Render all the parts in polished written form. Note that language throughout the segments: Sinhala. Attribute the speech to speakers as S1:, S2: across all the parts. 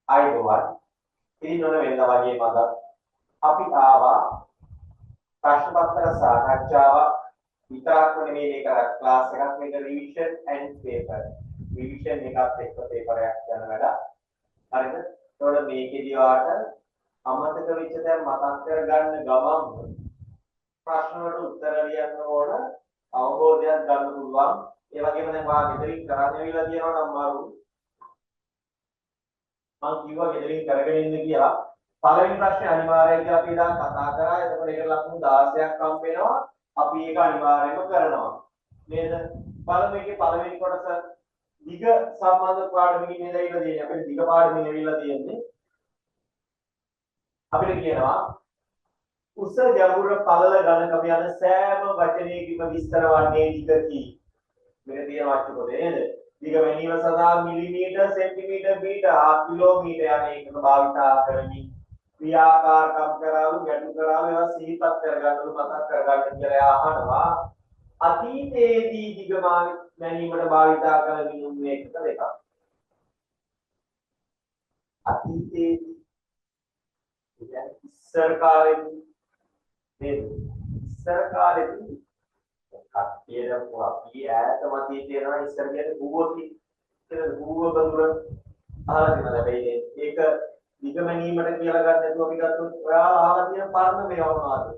S1: අයිබෝවන් ඉතින් ඔන්න වෙනදා වගේම අද අපි ආවා ප්‍රශ්න පත්‍ර සාකච්ඡාවක් විතරක්ම නෙමෙයි මේක ක්ලාස් එකක් මේක රිවිෂන් ඇන්ඩ් පේපර් රිවිෂන් එකත් එක්ක පේපරයක් යන වැඩ හරිද ඒතකොට මේකේදී වාට අමතක වෙච්ච දේ මතක් කරගන්න ගමන් ප්‍රශ්න වලට උත්තර ලියන්න ඕන අවබෝධයක් ගන්න පුළුවන් ඒ වගේම දැන් වා ගෙදරින් කරන්න වෙලා තියෙනවා නම් මාරු මම කිව්වා ගෙදරින් කරගෙන ඉන්න කියලා පළවෙනි ප්‍රශ්නේ අනිවාර්යයි කියලා අපි දැන් කතා කරා එතකොට ඒකට ලකුණු 16ක් හම්බ වෙනවා අපි ඒක අනිවාර්යයෙන්ම කරනවා නේද බලමු මේකේ පළවෙනි කොටස දිග සම්බන්ධ පාඩමකින් නේද ඉවිල්ලා තියෙන්නේ අපිට දිග පාඩමකින් ඉවිල්ලා තියෙන්නේ අපිට කියනවා උස ගැඹුර පළල ගණක යන සෑම වචනයකින්ම විස්තර වන්නේ දිග කී මෙන්න තියෙන වාක්‍ය පොතේ නේද දිග වැනීම සඳහා මිලිමීටර් සෙන්ටිමීටර් මීටර් කිලෝමීටර් යන එකක භාවිතා කරමින් ක්‍රියාකාරකම් කරාලු ගැටු කරාලු ඒවා සිහිපත් කරගන්නලු මතක් කරගන්න කියලා අහනවා අතීතයේදී දිග වැනීමට භාවිතා කළ මිනුම් මේකක දෙකක් අතීතයේදී කියන්නේ ඉස්සර කාලෙදී නේද ඉස්සර කාලෙදී කට්ටියට අපි ඈත මතී තියෙනවා ඉස්සර කියන්නේ භූගෝලී කියලා භූගෝල බඳුර අහලා තියෙනවා හැබැයි ඒක නිගමනීමට කියලා ගන්න නැතුව අපි ගත්තොත් ඔයාලා අහලා තියෙන පරණ මේවා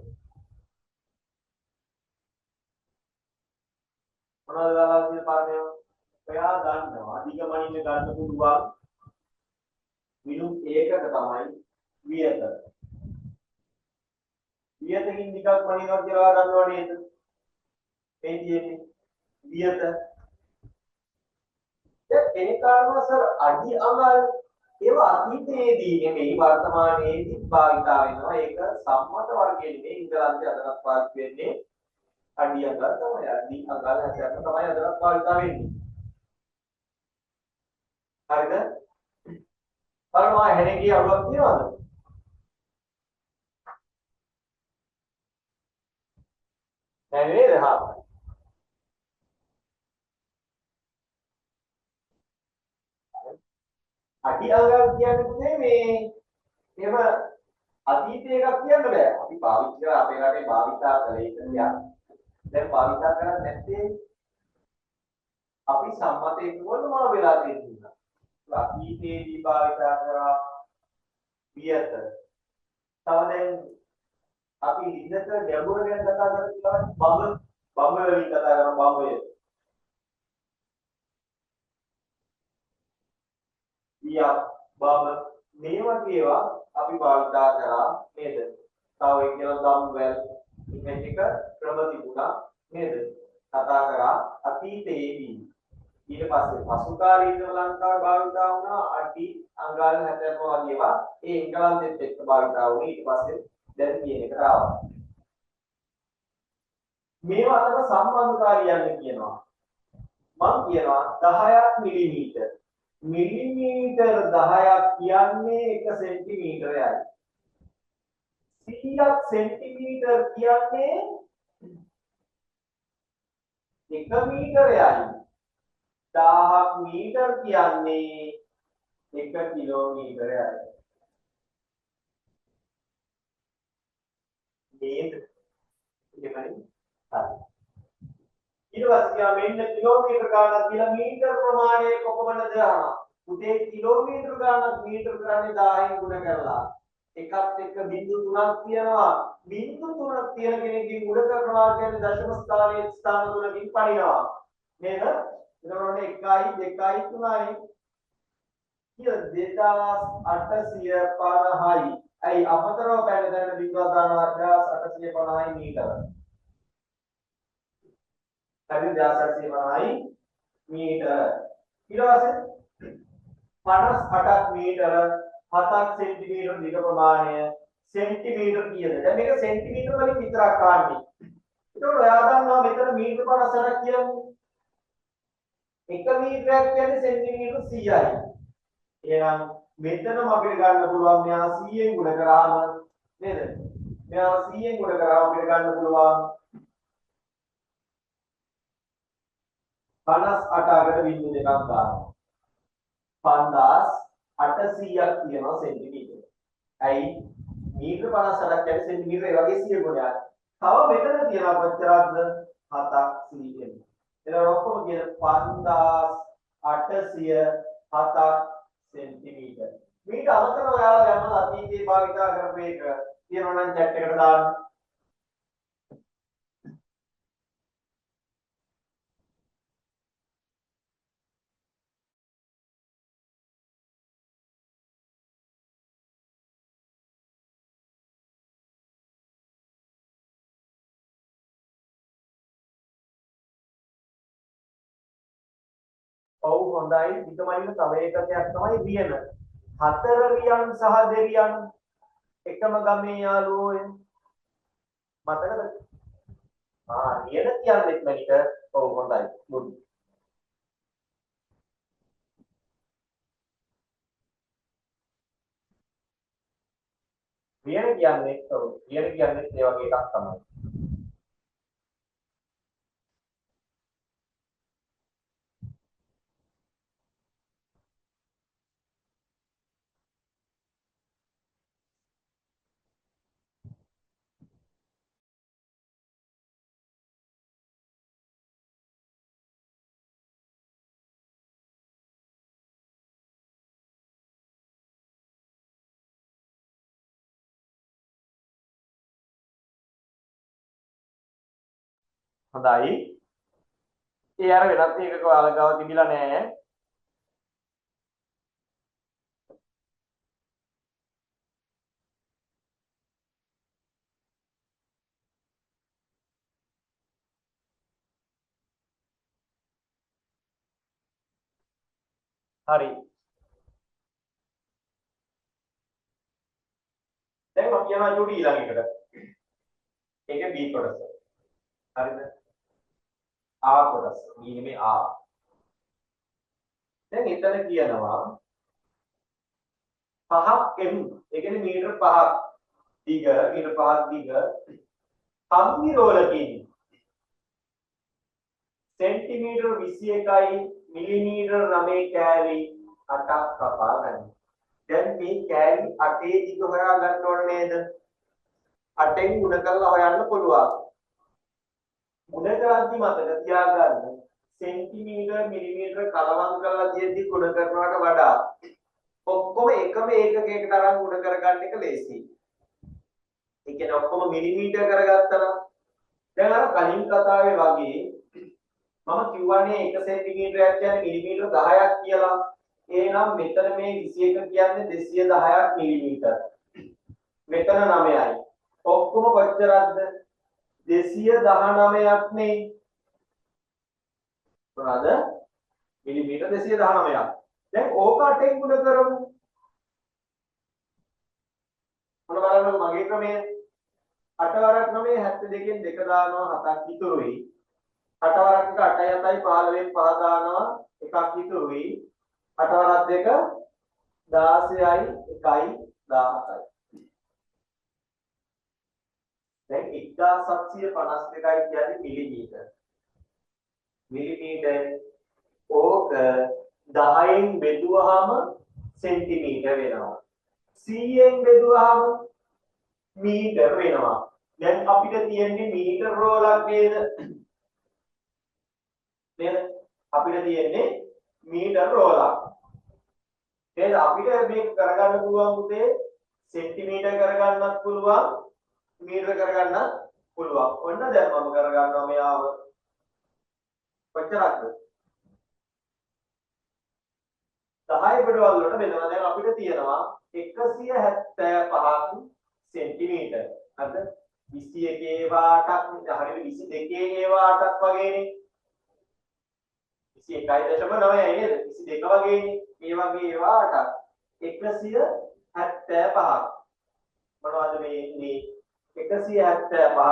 S1: මොනවද අහලා තියෙන පරණ ඔයා ගන්නවා නිගමනීට ගන්න පුළුවන් මිනුම් ඒකක තමයි වියත වියතකින් ටිකක් මනිනවා කියලා ගන්නවා නේද මේ තියෙන්නේ වියත එනිකාම සර් අඩි අඟල් ඒවා අතීතයේදී නෙමෙයි වර්තමානයේදී භාවිතා වෙනවා ඒක සම්මත වර්ගයේ නෙමෙයි ඉංග්‍රීසියෙන් අදටත් පාවිච්චි වෙන්නේ අඩි අඟල් තමයි අඩි අඟල් හැටක් තමයි අදටත් භාවිතා වෙන්නේ හරිද බලන්න හැරෙකේ අඩුවක් තියනවද නෑ නේද හා අඩි අඟල් කියන්නේ මේ එහෙම අතීතේ එකක් කියන්න බෑ. අපි පාවිච්චි කරලා අපේ රටේ භාවිතා කළේ ඉතින් දැන් භාවිතා කරන්නේ නැත්තේ අපි සම්මතයේ මොනවා වෙලා තියෙනවා. අතීතේදී භාවිතා කරා වියත. තව දැන් අපි ඉන්නක ගැඹුර ගැන කතා කරලා බඹ වලින් කතා කරන බඹය. වියක් බඹ මේ වගේවා අපි භාවිතා කරා නේද? තව එක කියන දම්වැල් එක ක්‍රම තිබුණා නේද? කතා කරා අතීතයේදී ඊට පස්සේ පසු කාලීන ලංකාවේ භාවිතා වුණා අඩි අඟල් 70 වගේවා ඒ එංගලන්තෙත් එක්ක භාවිතා වුණේ ඊට පස්සේ දැන් කියන එකට ආවා. මේවා අතර සම්බන්ධතාවය කියනවා. මම කියනවා 10ක් මිලිමීටර් මිලිමීටර් 10ක් කියන්නේ 1 සෙන්ටිමීටරයයි 100ක් සෙන්ටිමීටර් කියන්නේ 1 මීටරයයි 1000ක් මීටර් කියන්නේ 1 කිලෝමීටරයයි නේද එහෙමයි හරි ඊට පස්සේ මෙන්න කිලෝමීටර ගානක් කියලා මීටර ප්‍රමාණය කොපමණද අහනවා. උදේ කිලෝමීටර ගානක් මීටර කරන්නේ 1000න් ගුණ කරලා. එකත් එක්ක බිංදු 3ක් තියෙනවා. බිංදු 3ක් තියෙන කෙනකින් ගුණ කරනවා කියන්නේ දශම ස්ථානයේ ස්ථාන තුනකින් පරිණාම. නේද? එතකොට 1යි 2යි 3යි කිය 2850යි. අයි අපතරව පැන දැන බිංදුව දානවා 2850යි මීටර. හරි 1850යි මීටර ඊට පස්සේ 58ක් මීටර 7ක් සෙන්ටිමීටර දිග ප්‍රමාණය සෙන්ටිමීටර කීයද දැන් මේක සෙන්ටිමීටර වලින් විතරක් ගන්නෙ ඒතකොට ඔයා දන්නවා මෙතන මීටර 58ක් කියන්නේ 1 මීටරයක් කියන්නේ සෙන්ටිමීටර 100යි එහෙනම් මෙතනම අපිට ගන්න පුළුවන් මෙයා 100ෙන් ගුණ කරාම නේද මෙයා 100ෙන් ගුණ කරාම අපිට ගන්න පුළුවන් 58කට බිංදු දෙකක් දානවා. 5800ක් තියෙනවා සෙන්ටිමීටර. ඇයි මීටර 58ක් කියන්නේ සෙන්ටිමීටර ඒ වගේ 100 ගුණයක්. තව මෙතන තියෙනවා කොච්චරක්ද? 7ක් cm. එතන ඔක්කොම කියන 5800 7ක් සෙන්ටිමීටර. මීට අමතරව ඔයාලා ගන්න අතීතයේ භාවිතා කරපු එක තියෙනවා නම් chat එකට දාන්න. ඔව් හොඳයි. ඊටමයින් තව එකක් තමයි රියන. 4 රියන් සහ දෙරියන් එකම ගමේ යාළුවෝ මතකද? රියන කියන්නේ මනිට. ඔව් හොඳයි. good. රියන කියන්නේ ඒ වගේ එකක් තමයි. හොඳයි. ඒ අර වෙනත් එකක ඔයාලා ගාව තිබිලා නෑ. හරි. දැන් අපි යනවා චුටි ඊළඟ එකට. ඒකේ B කොටස. හරිද? A කොටස. B නෙමෙයි A. දැන් එතන කියනවා 5ක් m. ඒ කියන්නේ මීටර 5ක් දිග, මීටර 5ක් දිග කම්බි රෝලකින් සෙන්ටිමීටර 21යි මිලිමීටර 9 කෑලි 8ක් කපා ගන්න. දැන් මේ කෑලි 8 දිග හොයා ගන්න ඕනේ නේද? 8ෙන් ගුණ කරලා හොයන්න පුළුවන්. ගුණ කරද්දි මතක තියාගන්න සෙන්ටිමීටර මිලිමීටර කලවම් කරලා තියෙද්දි ගුණ කරනවට වඩා ඔක්කොම එකම ඒකකයකට අරන් ගුණ කරගන්න එක ලේසියි. ඒ කියන්නේ ඔක්කොම මිලිමීටර කරගත්තා නම් දැන් අර කලින් කතාවේ වගේ මම කියවනේ 1 සෙන්ටිමීටරයක් කියන්නේ මිලිමීටර 10ක් කියලා. එහෙනම් මෙතන මේ 21 කියන්නේ 210ක් මිලිමීටර. මෙතන 9යි. ඔක්කොම කොච්චරක්ද? 219ක් නේ. මොනවාද? මිලිමීටර 219ක්. දැන් ඕක 8ෙන් ගුණ කරමු. මොන බලන්නකො මගේ ක්‍රමය 8 වරක් 9 72න් 2 දානවා 7ක් ඉතුරුයි. 8 වරක් 1 8යි 7යි 15න් 5 දානවා එකක් ඉතුරුයි. 8 වරක් 2 16යි 1යි 17යි. දැන් 1752යි කියන්නේ මිලිමීටර. මිලිමීටර ඕක 10න් බෙදුවාම සෙන්ටිමීටර වෙනවා. 100න් බෙදුවාම මීටර වෙනවා. දැන් අපිට තියෙන්නේ මීටර රෝලක් නේද? නේද? අපිට තියෙන්නේ මීටර රෝලක්. එහෙනම් අපිට මේක කරගන්න පුළුවන් පුතේ සෙන්ටිමීටර කරගන්නත් පුළුවන් මීටර කරගන්නත් පුළුවන්. ඔන්න දැන් මම කරගන්නවා මෙයාව. කොච්චරක්ද? 10 බෙදවල වලට බෙදලා දැන් අපිට තියෙනවා 175ක් සෙන්ටිමීටර. හරිද? 21 වාටක් හරියට 22 වාටක් වගේනේ. 21.9යි නේද? 22 වගේනේ. මේ වගේ වාටක් 175ක්. මොනවද මේ 175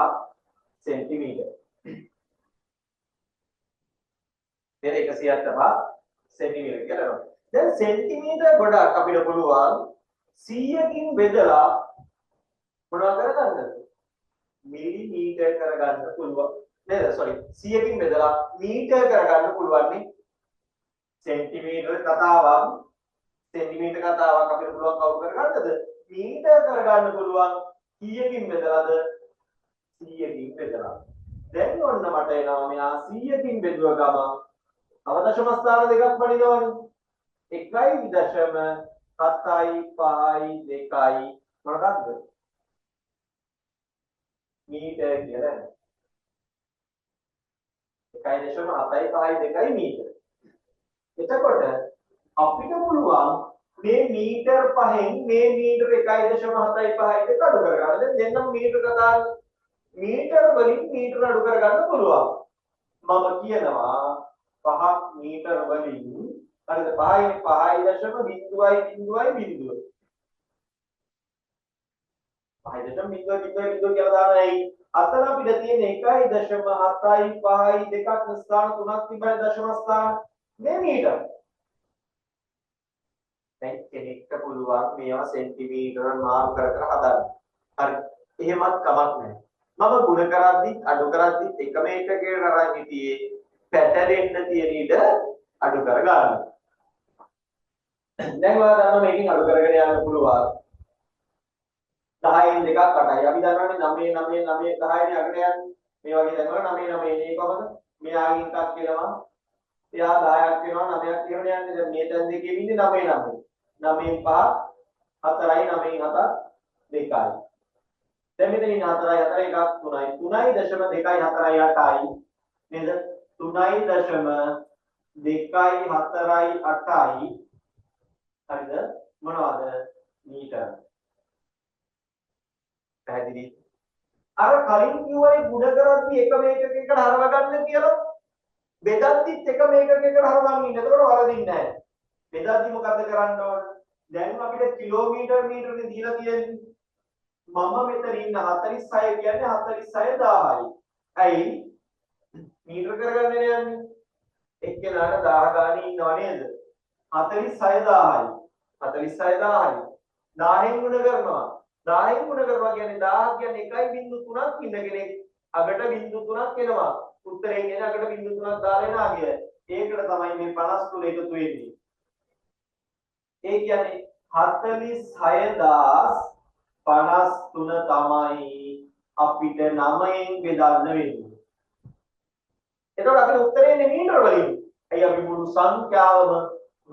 S1: සෙන්ටිමීටර. නේද? 175 සෙන්ටිමීටර කියලා. දැන් සෙන්ටිමීටර ගොඩක් අපිට පුළුවන් 100කින් බෙදලා මොනවා කරගන්නද? මිලිමීටර කරගන්න පුළුවන්. නේද? sorry 100කින් බෙදලා මීටර් කරගන්න පුළුවන් නේ. සෙන්ටිමීටර කතාවක් සෙන්ටිමීටර කතාවක් අපිට පුළුවන් කවුරු කරගන්නද? මීටර් කරගන්න පුළුවන් කීයකින් බෙදලාද? 100කින් බෙදලා. දැන් ඔන්න මට එනවා මෙයා 100කින් බෙදුව ගමන් අවදශම ස්ථාන දෙකක් පඩිනවනේ. 1.75 මොකක්ද? මීටර කියලා. 1.75 මීටර. එතකොට අපිට පුළුවන් මේ මීටර පහෙන් මේ මීටර 1.75 දෙක අඩු කරගන්න. දැන් දෙන්නම මීටර කතා මීටර වලින් මීටර අඩු කරගන්න පුළුවන්. මම කියනවා 5ක් මීටර වලින් හරිද 5.0.0.0 5.0.0 කියලා දානයි අතන අපිට තියෙන 1.75 දෙකක් ස්ථාන තුනක් තිබෙන දශම ස්ථාන මේ මීටර. දැන් කෙනෙක්ට පුළුවන් මේවා සෙන්ටිමීටර මාරු කර කර හදන්න. හරි. එහෙමත් කමක් නැහැ. මම ගුණ කරද්දි අඩු කරද්දි එකම එකකේ අරන් හිටියේ පැටලෙන්න තියෙන ඉඩ අඩු කර ගන්න. දැන් ඔයාලා දන්නවා මේකෙන් අඩු කරගෙන යන්න පුළුවන්. 10න් දෙකක් 8යි. අපි දන්නවනේ 9 9 9 10 නේ අගට යන්නේ. මේ වගේ දැන්වල 9 9 එන්නේ කොහොමද? මෙයාගෙන් එකක් කියනවා. එයා 10ක් වෙනවා 9ක් කියන යන්නේ. දැන් මේ තැන් දෙකේ ඉන්නේ 9 9. 9න් 5 4යි 9න් 7 2යි. දැන් මෙතන ඉන්න 4යි 4යි එකක් 3යි. 3.2යි 4යි 8යි. නේද? 3.2යි 4යි 8යි. හරිද? මොනවද? මීටර. පැහැදිලි. අර කලින් කිව්වයි ගුණ කරද්දි එකම එකකකට හරව ගන්න කියලා. බෙදද්දිත් එකම එකකකට හරවන්න ඉන්න. ඒකට වරදින්නේ නැහැ. බෙදද්දි මොකද කරන්න ඕන? දැන් අපිට කිලෝමීටර මීටරනේ දීලා තියෙන්නේ. මම මෙතන ඉන්න 46 කියන්නේ 46000යි. ඇයි? මීටර කරගන්න යන්නේ. එක්කෙනාට 1000 ගානේ ඉන්නව නේද? 46000යි. 46000යි. 1000න් ගුණ කරනවා. 10න් ගුණ කරනවා කියන්නේ 1000 කියන්නේ 1.3ක් ඉන්න කෙනෙක් අගට 0.3ක් එනවා. උත්තරේ කියන්නේ අගට 0.3ක් දාලා එනවා කිය. ඒකට තමයි මේ 53 එකතු වෙන්නේ. ඒ කියන්නේ 46053 තමයි අපිට 9න් බෙදන්න වෙන්නේ. එතකොට අපේ උත්තරේ එන්නේ මීටර වලින්. අයි අපි මුළු සංඛ්‍යාවම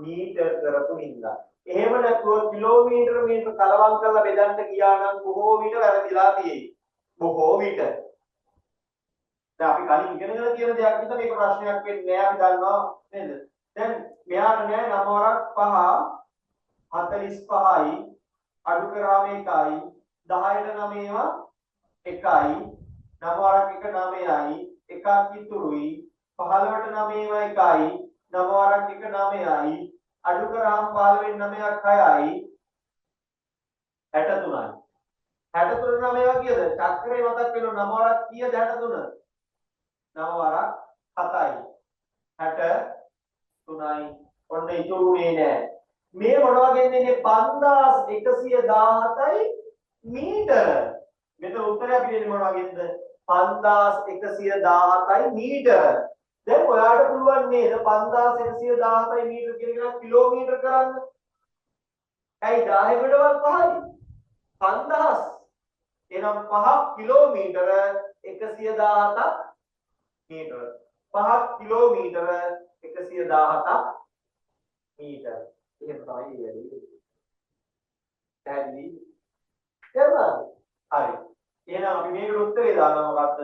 S1: මීටර කරපු හින්දා. එහෙම නැතුව කිලෝමීටර මීටර කලවම් කරලා බෙදන්න ගියා නම් බොහෝ විට වැරදිලා තියෙයි. බොහෝ විට. දැන් අපි කලින් ඉගෙනගෙන තියෙන දෙයක් නිසා මේක ප්‍රශ්නයක් වෙන්නේ නැහැ අපි දන්නවා නේද? දැන් මෙයාට නෑ 9 වරක් 5 45යි අඩු කරාම 1යි 10ට 9වා 1යි 9 වරක් 1 9යි එකක් ඉතුරුයි 15ට 9වා 1යි 9 වරක් 1 9යි අඩු කරාම 15න් 9ක් 6යි 63යි 63 9වා කීයද? චක්‍රේ මතක් වෙනවා 9 වරක් කීයද 63? 9 වරක් 7යි 63යි ඔන්න ඉතුරුනේ නෑ. මේ මොන වගේද ඉන්නේ 5117යි මීටර. මෙතන උත්තරය අපි දෙන්නේ මොන වගේද? 5117යි මීටර. දැන් ඔයාලට පුළුවන් නේද 5117යි මීටර කියන එක කිලෝමීටර කරන්න? ඇයි 10 ගොඩවල් 5යි 5000. එහෙනම් 5ක් කිලෝමීටර 117ක් මීටර. 5ක් කිලෝමීටර 117ක් මීටර. එහෙම තමයි ඉන්නේ. පැහැදිලි? එහෙනම් හරි. එහෙනම් අපි මේකට උත්තරේ දානවා මොකක්ද?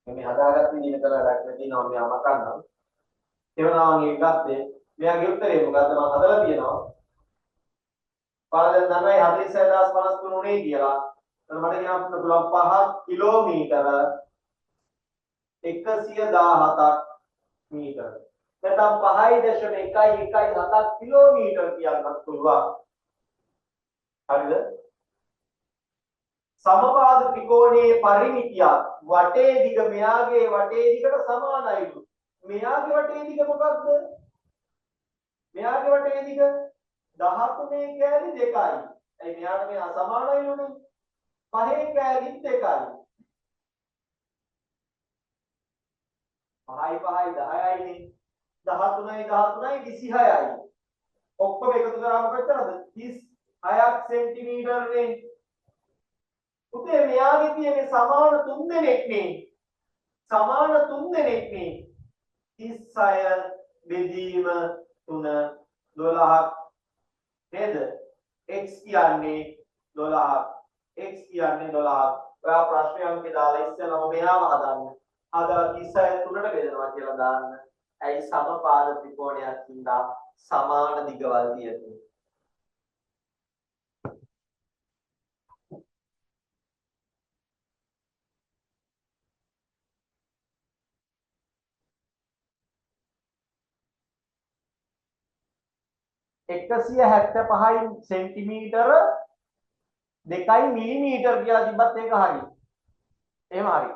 S1: මේ හදාගත්ත විදිහට කරලා දැක්කේ තියෙනවා මෙයා මතන්නම්. එවනම් මම ඒක ගත්තේ. මෙයාගේ උත්තරේ මොකද්ද? මම හදලා තියෙනවා. පාරෙන් දන්නයි 46053 උනේ කියලා. එතකොට මට කියන්න පුළුවන් 5 කිලෝමීටර 117ක් මීටර. නැත්නම් 5.117ක් කිලෝමීටර කියන්නත් පුළුවන්. හරිද? සමපාද ත්‍රිකෝණයේ පරිමිතිය වටේ දිග මෙයාගේ වටේ දිගට සමානයිලු. මෙයාගේ වටේ දිග මොකක්ද? මෙයාගේ වටේ දිග 13 කෑලි 2යි. ඒ මෙයාට මේ අසමානයිලුනේ. 5 කෑලි 2යි. 5යි 5යි 10යිනේ. 13යි 13යි 26යි. ඔක්කොම එකතු කරාම කොච්චරද? 36ක් සෙන්ටිමීටර්නේ. පුතේ මෙයාගේ තියෙන්නේ සමාන 3 දෙනෙක්නේ. සමාන 3 දෙනෙක්නේ. 36 බෙදීම 3 12ක් නේද? x කියන්නේ 12ක්. x කියන්නේ 12ක්. ඔයා ප්‍රශ්න අංකේ දාලා ඉස්සෙල්ලාම මෙයාව හදන්න. හදලා 36 3ට බෙදනවා කියලා දාන්න. ඇයි සමපාද ත්‍රිකෝණයක් හින්දා සමාන දිගවල් තියෙන්නේ. එකසිය 75යි සෙන්ටිමීටර 2යි මිලිමීටර කියලා තිබ්බත් ඒක හරියි. එහෙම හරි.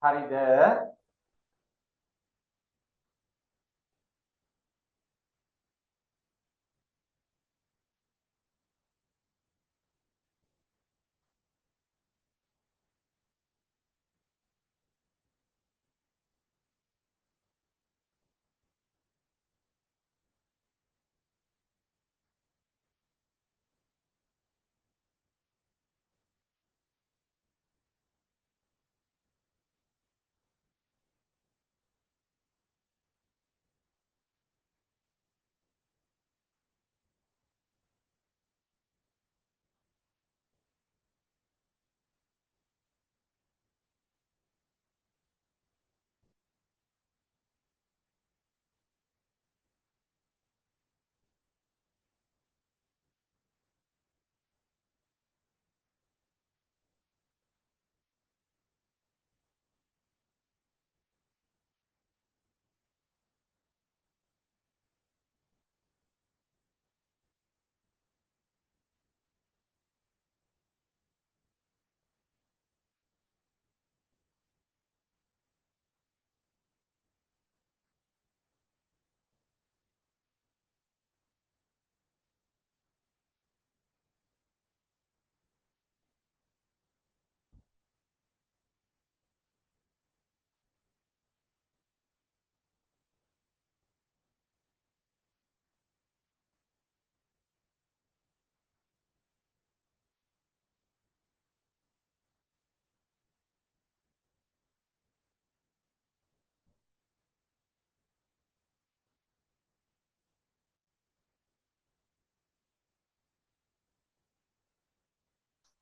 S1: හරිද?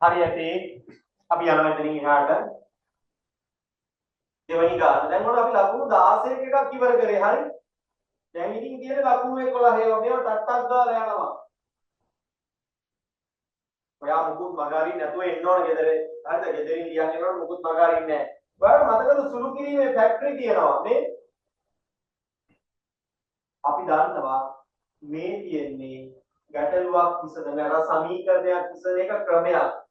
S1: හරියට අපි යනවා මෙතනින් එහාට දෙවෙනි ගාන. දැන් මොන අපි ලකුණු 16ක එකක් ඉවර කරේ. හරි. දැන් ඉතින් තියෙන ලකුණු 11 ඒවා මේව ටක් ගාලා යනවා. ඔයා මුකුත් මගහරින්න නැතුව එන්න ඕන ගෙදර. හරිද? ගෙදරින් ලියන්න එනකොට මුකුත් මගහරින්නේ නැහැ. ඔයාලට මතකද සුළු කිරීමේ ෆැක්ටරි තියෙනවා නේ? අපි දන්නවා මේ තියෙන්නේ ගැටලුවක් විසඳන අර සමීකරණයක් විසඳන එක ක්‍රමයක්.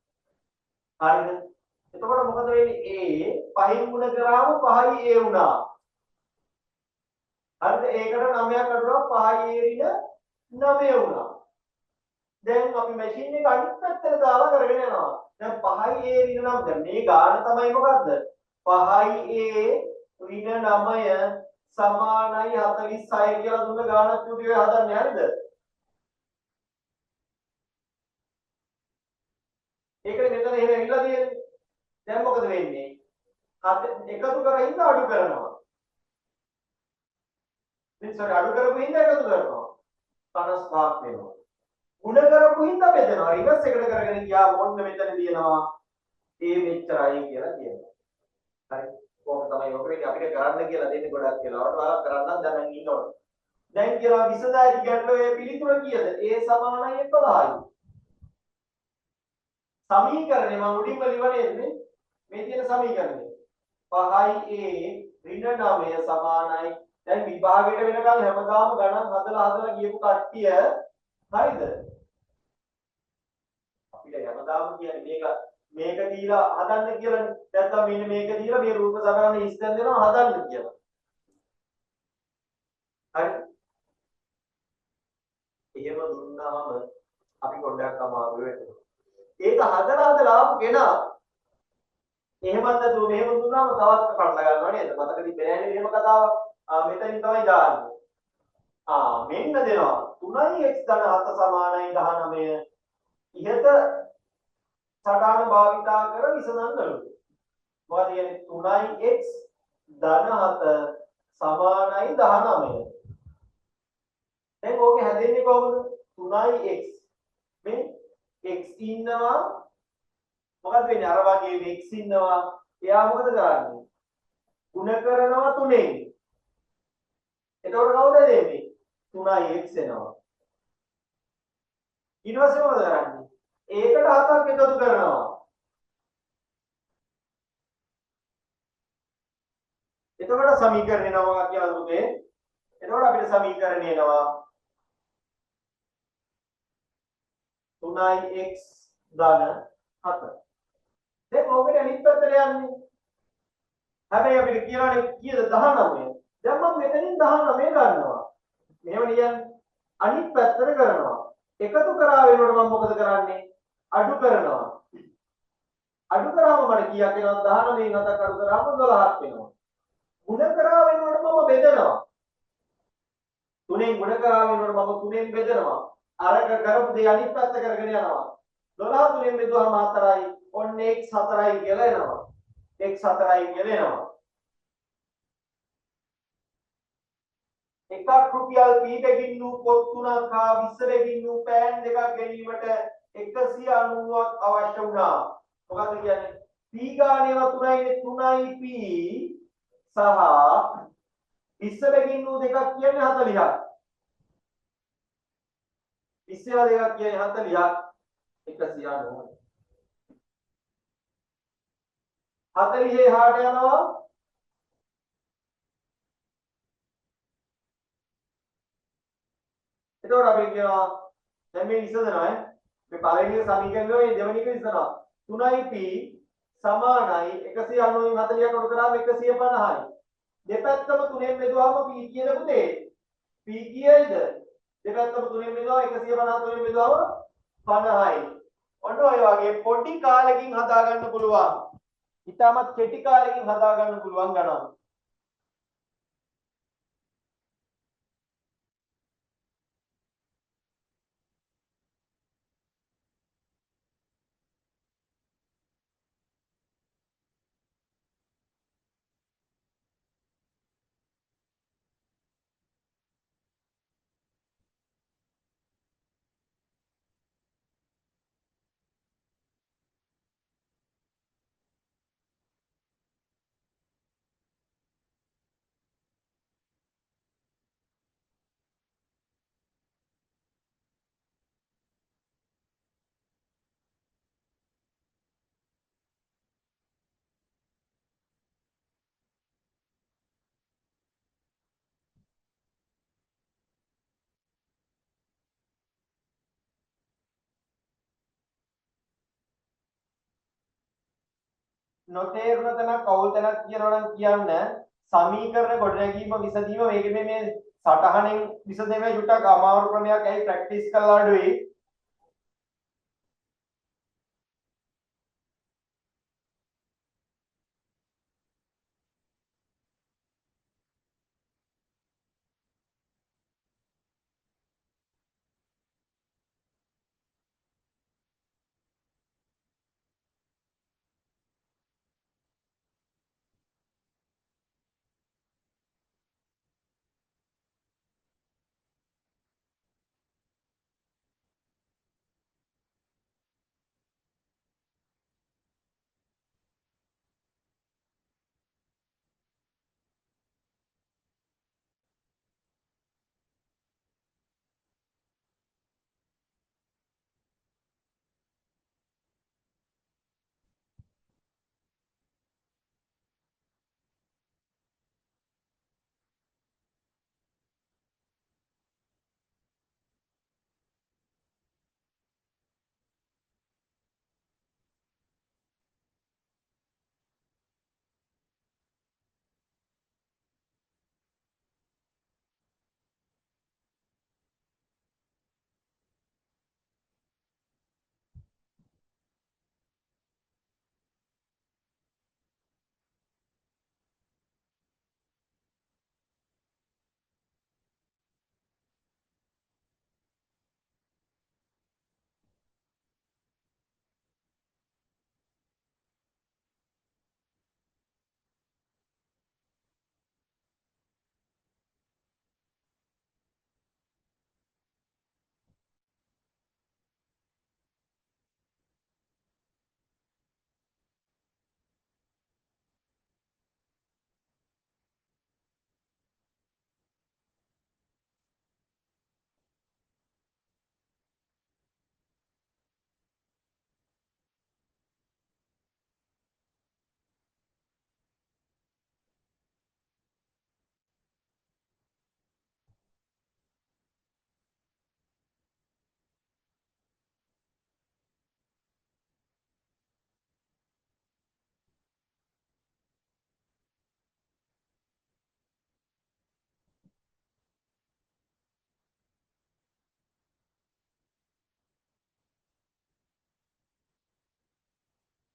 S1: හරිද? එතකොට මොකද වෙන්නේ? a පහින් ගුණ කරාම 5යි a වුණා. හරිද? ඒකට 9ක් අඩුවා 5යි a රින 9 වුණා. දැන් අපි මැෂින් එක අනිත් පැත්තට දාලා කරගෙන යනවා. දැන් 5යි a රින 9. දැන් මේ ගාන තමයි මොකද්ද? 5යි a රින 9 සමානයි 46 කියලා දුන්න ගානක් ටික හදන්නේ. හරිද? ඒකනේ මෙතන එහෙම ඇවිල්ලා තියෙන්නේ. දැන් මොකද වෙන්නේ? එකතු කරගෙන අඩු කරනවා. ඉතින් අඩු කරපු හින්දා එකතු කරනවා. 55ක් වෙනවා. ගුණ කරපු හින්දා බෙදනවා. රිවර්ස් එකට කරගෙන ගියා මොන්න මෙතන දිනනවා. A මෙච්චරයි කියලා කියනවා. හරි. කොහොම තමයි ඔක වෙන්නේ අපිට කරන්න කියලා දෙන්නේ ගොඩක් වෙලාවට. ඔයාලා කරන්න දැනන් ඉන්නවනේ. දැන් කියලා විසඳයි ගැටලුවේ පිළිතුර කීයද? A සමානයි 11යි. සමීකරණය මම උඩින්ම ලිවන්නේ මේ තියෙන සමීකරණය 5යි a ඍණ 9 සමානයි. දැන් විභාගයට වෙනකන් හැමදාම ගණන් හදලා ගියපු කට්ටිය හරිද? අපිට හැමදාම කියන්නේ මේක දීලා හදන්න කියලානේ. නැත්නම් මෙන්න මේක දීලා මේ රූප සටහන ඉස්තෙන් දෙනවා හදන්න කියලා. හරි. එහෙම දුන්නාම අපි පොඩ්ඩක් අමාරු වෙනවා. ඒක හදලා ආපු කෙනා එහෙමත් නැතුව මෙහෙම දුන්නාම තවත් කඩලා ගන්නවා නේද? මතක තිබ්බේ නෑනේ මෙහෙම කතාවක්. මෙතනින් තමයි දාන්නේ. මෙන්න දෙනවා. 3x ධන 7 සමානයි 19. ඉහත සටහන භාවිතා කර විසඳන්නලු. මොකද කියන්නේ 3x ධන 7 සමානයි 19. දැන් ඕකේ හැදෙන්නේ කොහොමද? 3x මේ x ඉන්නවා මොකද වෙන්නේ අර වගේ x ඉන්නවා එයා මොකද කරන්නේ ගුණ කරනවා 3ෙන් එතකොට කවුද දෙන්නේ 3x එනවා ඊට පස්සේ මොකද කරන්නේ ඒකට 7ක් එකතු කරනවා එතකොට සමීකරණය එනවා කියලා දුන්නේ එතකොට අපිට සමීකරණය එනවා 3x ධන 7 දැන් ඕකට අනිත් පැත්තට යන්නේ. හැබැයි අපිට කියලානේ කීයද 19. දැන් මම මෙතනින් 19 ගන්නවා. මෙහෙම නියන්නේ. අනිත් පැත්තට කරනවා. එකතු කරා වෙනකොට මම මොකද කරන්නේ? අඩු කරනවා. අඩු කරාම මට කීයක් එනවද? 19න් 7ක් අඩු කරාම 12ක් වෙනවා. ගුණ කරා වෙනකොට මම බෙදනවා. 3ෙන් ගුණ කරා වෙනකොට මම 3ෙන් බෙදනවා. අරක කරපු දේ අනිත් පැත්ත කරගෙන යනවා. 12 3ෙන් බෙදුවාම 4යි. ඔන්න x 4යි කියලා එනවා. x 4යි කියලා එනවා. එකක් රුපියල් P2කින් වූ පොත් 3ක් හා 20 බැගින් වූ පෑන් දෙකක් ගැනීමට 190ක් අවශ්‍ය වුණා. මොකක්ද කියන්නේ? P ගානේව 3යි P සහ 20 බැගින් වූ දෙකක් කියන්නේ 40ක්. 20 දෙකක් කියන්නේ 40ක් 190. 40 හාට යනවා එතකොට අපි කියනවා දැන් මේ විසඳනවා මේ පළවෙනි සමීකරණය මේ දෙවෙනි එක විසඳනවා 3p සමානයි 190න් 40ක් කොට කරාම 150යි දෙපැත්තම 3ෙන් බෙදුවාම p කියන පුතේ p කීයද දෙපැත්තම 3ෙන් බෙදුවාම 150 3ෙන් බෙදුවාම 50යි ඔන්න ඔය වගේ පොඩි කාලෙකින් හදා ගන්න පුළුවන් ඉතාමත් කෙටි කාලෙකින් හදා ගන්න පුළුවන් ගණන්. නොතේරුණ තැනක් කවුල් තැනක් කියනවා නම් කියන්න සමීකරණ ගොඩනැගීම විසඳීම මේකේ මේ සටහනෙන් විසඳෙන්නේ චුට්ටක් අමාරු ක්‍රමයක් ඇයි ප්‍රැක්ටිස් කරලා අඩුයි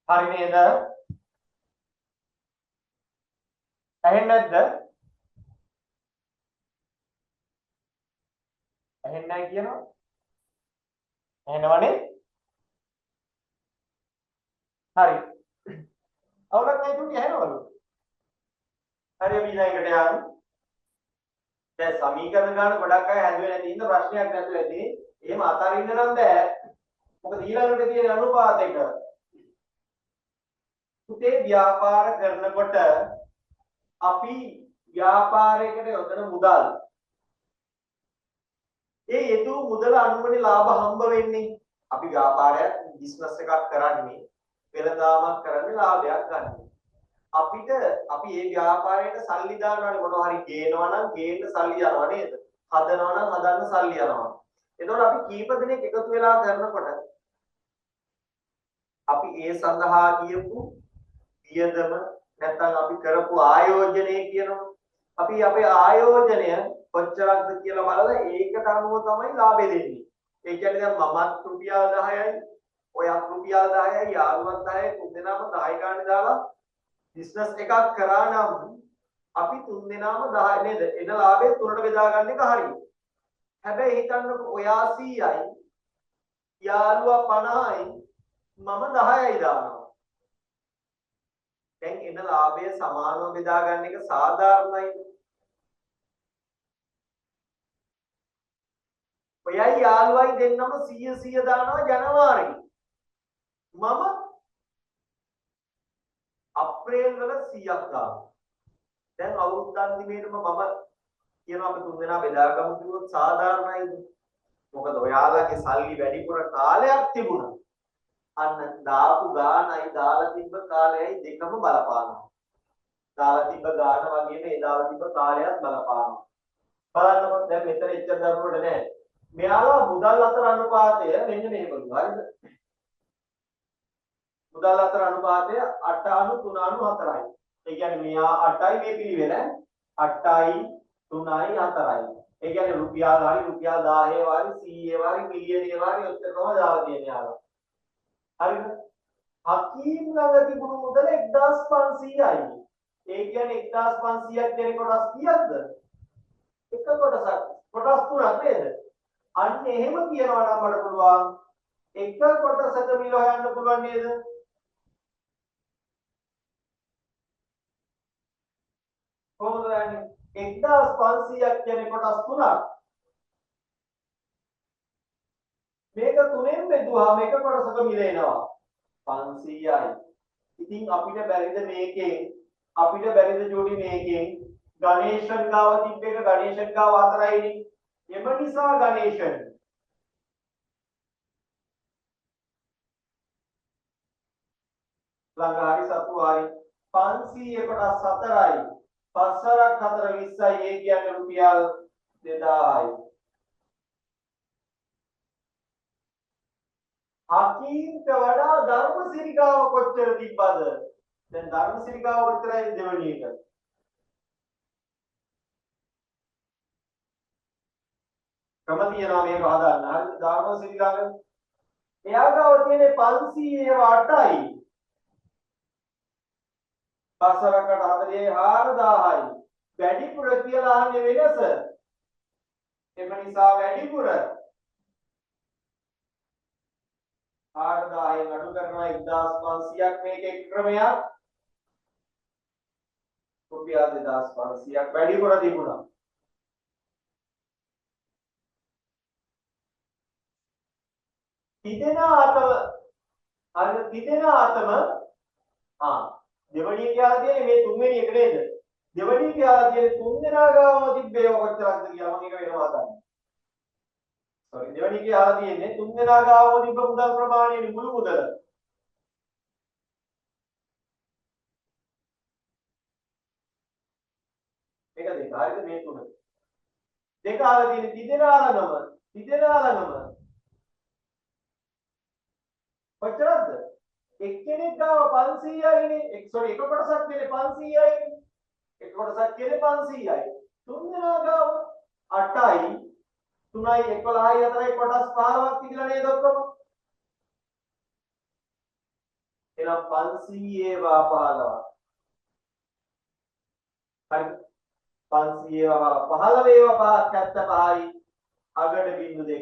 S1: හරි නේද ඇහෙන්නේ නැද්ද ඇහෙන්නේ නැහැ කියනවා ඇහෙනවනේ හරි අවුලක් නැහැ තුටි ඇහෙනවලු හරි අපි ඊළඟට යමු දැන් සමීකරණ ගන්න ගොඩක් අය හැදුවේ නැති ඉන්න ප්‍රශ්නයක් නැතුව ඇති එහෙම අතරින්න නම් බෑ මොකද ඊළඟට තියෙන අනුපාත එක පුතේ ව්‍යාපාර කරනකොට අපි ව්‍යාපාරයකට යොදන මුදල් ඒ යෙදූ මුදල අනුවනේ ලාභ හම්බ වෙන්නේ අපි ව්‍යාපාරයක් බිස්නස් එකක් කරන්නේ වෙළඳාමක් කරන්නේ ලාභයක් ගන්න අපිට අපි මේ ව්‍යාපාරයට සල්ලි දානවානේ මොනවා හරි ගේනවා නම් ගේන්න සල්ලි යනවා නේද හදනවා නම් හදන්න සල්ලි යනවා එතකොට අපි කීප දෙනෙක් එකතු වෙලා කරනකොට අපි ඒ සඳහා කියපු වියදම නැත්නම් අපි කරපු ආයෝජනය කියනවා අපි අපේ ආයෝජනය කොච්චරක්ද කියලා බලලා ඒකට අනුව තමයි ලාභය දෙන්නේ ඒ කියන්නේ දැන් මමත් රුපියල් 10යි ඔයත් රුපියල් 10යි යාළුවත් 10යි තුන්දෙනාම 10 ගානේ දාලා බිස්නස් එකක් කරා නම් අපි තුන්දෙනාම 10 නේද එන ලාභය තුනට බෙදා ගන්න එක හරියි හැබැයි හිතන්නකො ඔයා 100යි යාළුවා 50යි මම 10යි දානවා දැන් එන ලාභය සමානව බෙදා ගන්න එක සාධාරණයි ඔයයි යාළුවයි දෙන්නම 100 දානවා ජනවාරි මම අප්‍රේල් වල 100ක් දානවා දැන් අවුරුද්ද අන්තිමේටම මම කියනවා අපි තුන්දෙනා බෙදාගමු කිව්වොත් සාධාරණයිද මොකද ඔයාලගේ සල්ලි වැඩිපුර කාලයක් තිබුණා අන්න දාපු ගානයි දාලා තිබ්බ කාලයයි දෙකම බලපානවා දාලා තිබ්බ ගාන වගේම ඒ දාලා තිබ්බ කාලයත් බලපානවා බලන්නකො දැන් මෙතන එච්චර දරුවට නෑ මෙයාලා මුදල් අතර අනුපාතය මෙන්න මේකලු හරිද මුදල් අතර අනුපාතය 8:3:4යි. ඒ කියන්නේ මෙයා 8යි මේ පිළිවෙල 8යි 3යි 4යි. ඒ කියන්නේ රුපියල් හරි රුපියල් 1000 වාරි 100 වාරි මිලියන වාරි ඔච්චර තමයි දාලා තියෙන්නේ යාළුවා. හරිද? හකීම් ළඟ තිබුණු මුදල 1500යි. ඒ කියන්නේ 1500ක් දෙන කොටස් කීයක්ද? එක කොටසක්. කොටස් තුනක් නේද? අන්න එහෙම කියනවා නම් මට පුළුවන් එක කොටසක මිල හොයන්න පුළුවන් නේද? කොහොමද යන්නේ? 1500ක් කියන්නේ කොටස් තුනක්. මේක තුනෙන් බෙදුවාම එක කොටසක මිල එනවා 500යි. ඉතින් අපිට බැරිද මේකෙන් අපිට බැරිද ජෝඩි මේකෙන් ගණේෂන් ගාව තිබ්බ එක ගණේෂන් ගාව 4යිනේ. එම නිසා ගණේෂන් ළඟ හරි සතු හරි 500 කොටස් 4යි. 5 4ක් 4 20යි. ඒ කියන්නේ රුපියල් 2000යි. හකීම්ට වඩා ධර්මසිරි ගාව කොච්චර තිබ්බද? දැන් ධර්මසිරි ගාව කොච්චරයි දෙවෙනි එක? ක්‍රම තියනවා මේක හදාන්න. හරි ධර්මසිරි ගාව එයා ගාව තියෙන්නේ 500 8යි. 5 4කට 4000යි. වැඩිපුර කියලා අහන්නේ වෙනස. එම නිසා වැඩිපුර 4000න් අඩු කරනවා 1500ක් මේකේ ක්‍රමයක්. රුපියල් 2500ක් වැඩිපුර තිබුණා. තිදෙන ආතම අර තිදෙන ආතම දෙවණිය කියලා තියෙන්නේ මේ තුන්වෙනි එක නේද? දෙවණිය කියලා තියෙන්නේ තුන් දෙනා ගාවම තිබ්බේ කොච්චරක්ද කියලා මම ඒක වෙනවා ගන්න. sorry දෙවණිය කියලා තියෙන්නේ තුන් දෙනා ගාවම තිබ්බ මුදල් ප්‍රමාණය මුළු මුදල. මේක දෙක හරිද මේ තුන. දෙක ආලා තියෙන්නේ තිදෙනා ළඟම කොච්චරද? එක්කෙනෙක් ගාව 500යිනේ. sorry එක කොටසක් තියෙන්නේ 500යිනේ. එක කොටසක් තියෙන්නේ 500යි. තුන් දෙනා ගාව 8යි 3යි 11යි 4යි කොටස් 15ක් තිබිලා නේද ඔක්කොම? එහෙනම් 500 වා 15. හරි 500 වා 15 ඒවා 5යි අගට බිංදු 2යි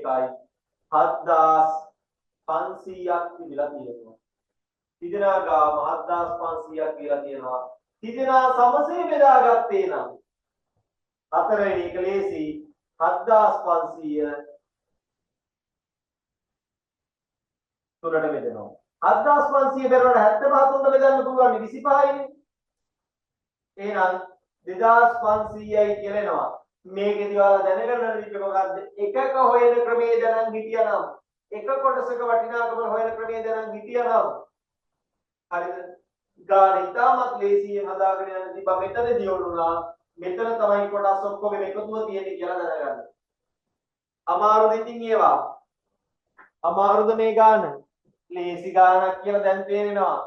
S1: 7500ක් තිබිලා තියෙනවා. තිදෙනා ගාම 7500ක් කියලා තියෙනවා. තිදෙනා සමසේ බෙදාගත්තේ නම් හතරවෙනි එක ලේසි 7500 තුනට බෙදෙනවා. 7500 බෙරුවට 75 තුනට බෙදන්න පුළුවන් 25යිනේ. එහෙනම් 2500යි කියලා එනවා. මේකේදී ඔයාලා දැනගන්න විදිහ මොකද්ද? එකක හොයන ක්‍රමයේ දැනන් හිටියනම් එක කොටසක වටිනාකම හොයන ක්‍රමයේ දැනන් හිටියනම් හරිද? ගාන ඉතාමත් ලේසියෙන් හදාගෙන යන්න තිබ්බා. මෙතනදී වුණා මෙතන තමයි කොටස් ඔක්කොම එකතුව තියෙන්නේ කියලා දැනගන්න. අමාරුද ඉතින් ඒවා? අමාරුද මේ ගාන? ලේසි ගානක් කියලා දැන් තේරෙනවා.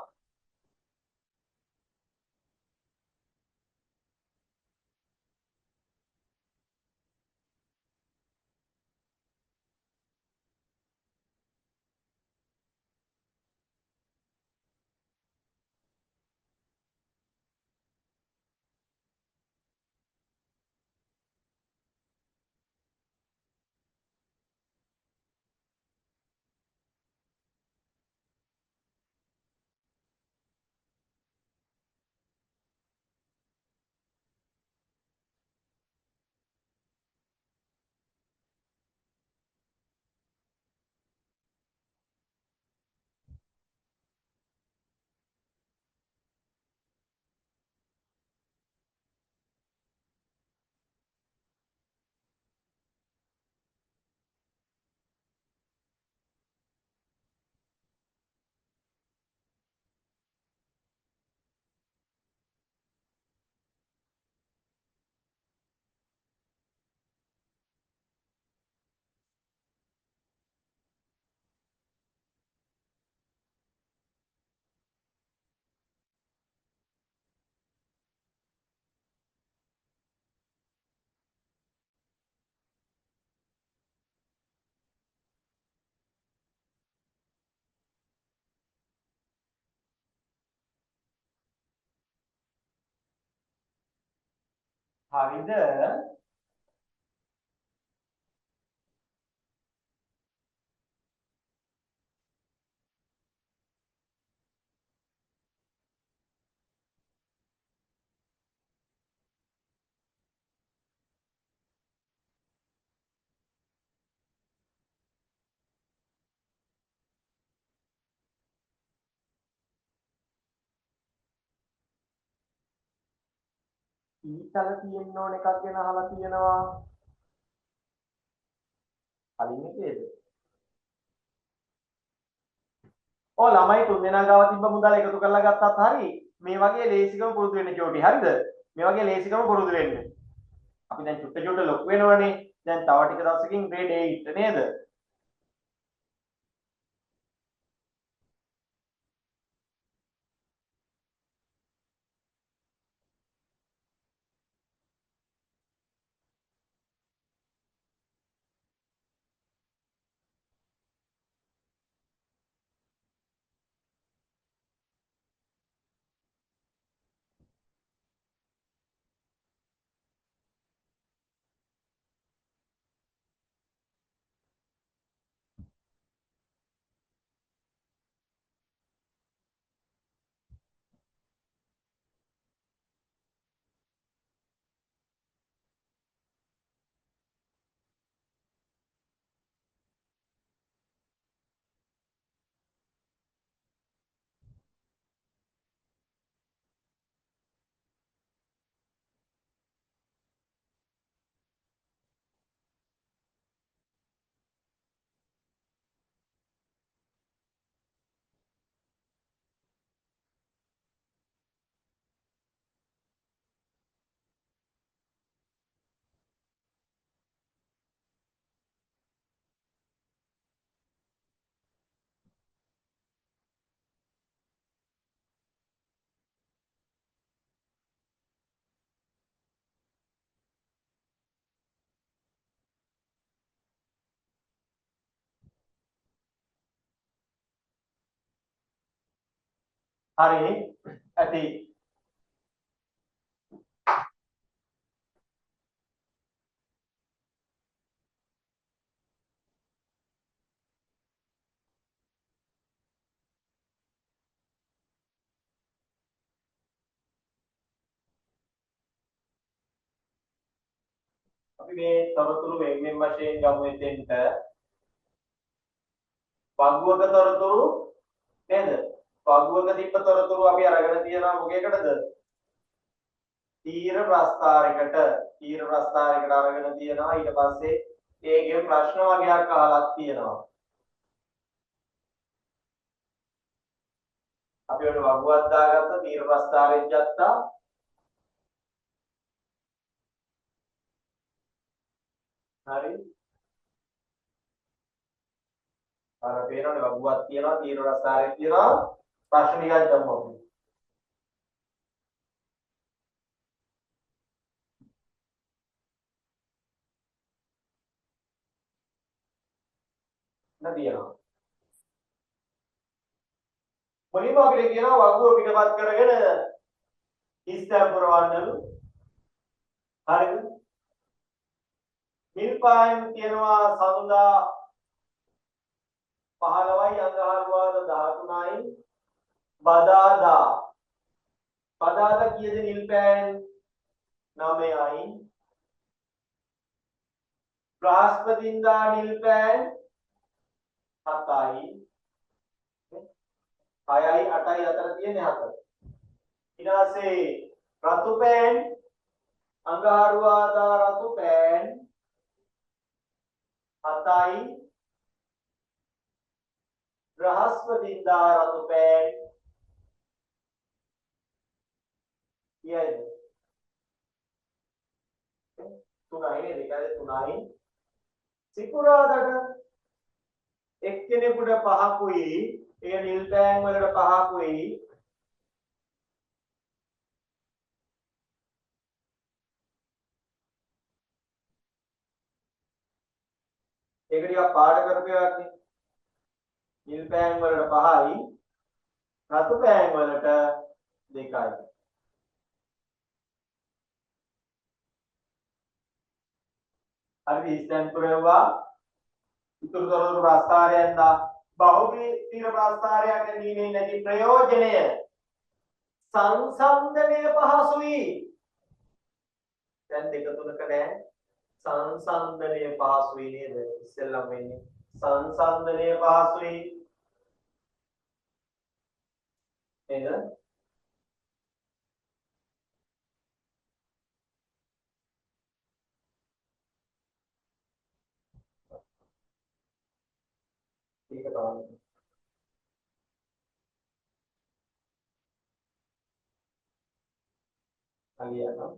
S1: හරිද? ඊතල තියෙන්න ඕන එකක් ගැන අහලා තියෙනවා. කලින් එකේද? ඔය ළමයි තුන්දෙනා ගාව තිබ්බ මුදල් එකතු කරලා ගත්තත් හරි මේ වගේ ලේසිකම පුරුදු වෙන්න චෝටි. හරිද? මේ වගේ ලේසිකම පුරුදු වෙන්න. අපි දැන් චුට්ට චුට්ට ලොකු වෙනවනේ. දැන් තව ටික දවසකින් grade 8 නේද? හරි. ඇති. අපි මේ තොරතුරු වෙන්වෙන් වශයෙන් ගමු එතෙන්ට. වගුවක තොරතුරු නේද? වගුවක තිබ්බ තොරතුරු අපි අරගෙන තියනවා මොකේකටද? තීර ප්‍රස්ථාරයකට. තීර ප්‍රස්ථාරයකට අරගෙන තියනවා. ඊට පස්සේ ඒකේ ප්‍රශ්න වගේක් අහලක් තියෙනවා. අපි ඔන්න වගුවක් දාගත්ත තීර ප්‍රස්ථාරයෙන් ගත්තා. හරි. අර පේනවනේ වගුවක් තියෙනවා තීර ප්‍රස්ථාරයක් තියෙනවා. ප්‍රශ්න ටිකක් ගමු අපි. නදියනවා. මුලින්ම අපිට කියනවා වගුව පිටපත් කරගෙන ඉස්තම් පුරවන්නලු. හරිද? මිල් පායම් කියනවා සඳුදා 15යි අඟහරුවාදා 13යි බදාදා. බදාදා කීයද නිල් පෑන්? 9යි. බ්‍රහස්පතින්දා නිල් පෑන් 7යි. 6යි 8යි අතර තියෙන 4. ඊට පස්සේ රතු පෑන් අඟහරුවාදා රතු පෑන් 7යි. බ්‍රහස්පතින්දා රතු පෑන් කීයද? 3යි නේද? ඒකද 3යි. සිකුරාදාට එක්කෙනෙකුට 5කුයි ඒ නිල් පෑන් වලට 5කුයි ඒක ටිකක් පාඩ කරපේවත් නේ. නිල් පෑන් වලට 5යි රතු පෑන් වලට 2යි. හරි ඉස්තෙන් පුරවුවා ඉතුරු තොරතුරු ප්‍රස්තාරයෙන් දා බහුවී තීර ප්‍රස්තාරයක් ගැනීමේ නැති ප්‍රයෝජනය සංසන්දනය පහසුයි දැන් දෙක තුනක නෑ සංසන්දනය පහසුයි නේද ඉස්සෙල්ලම වෙන්නේ සංසන්දනය පහසුයි නේද ඒක තමයි අලියනවා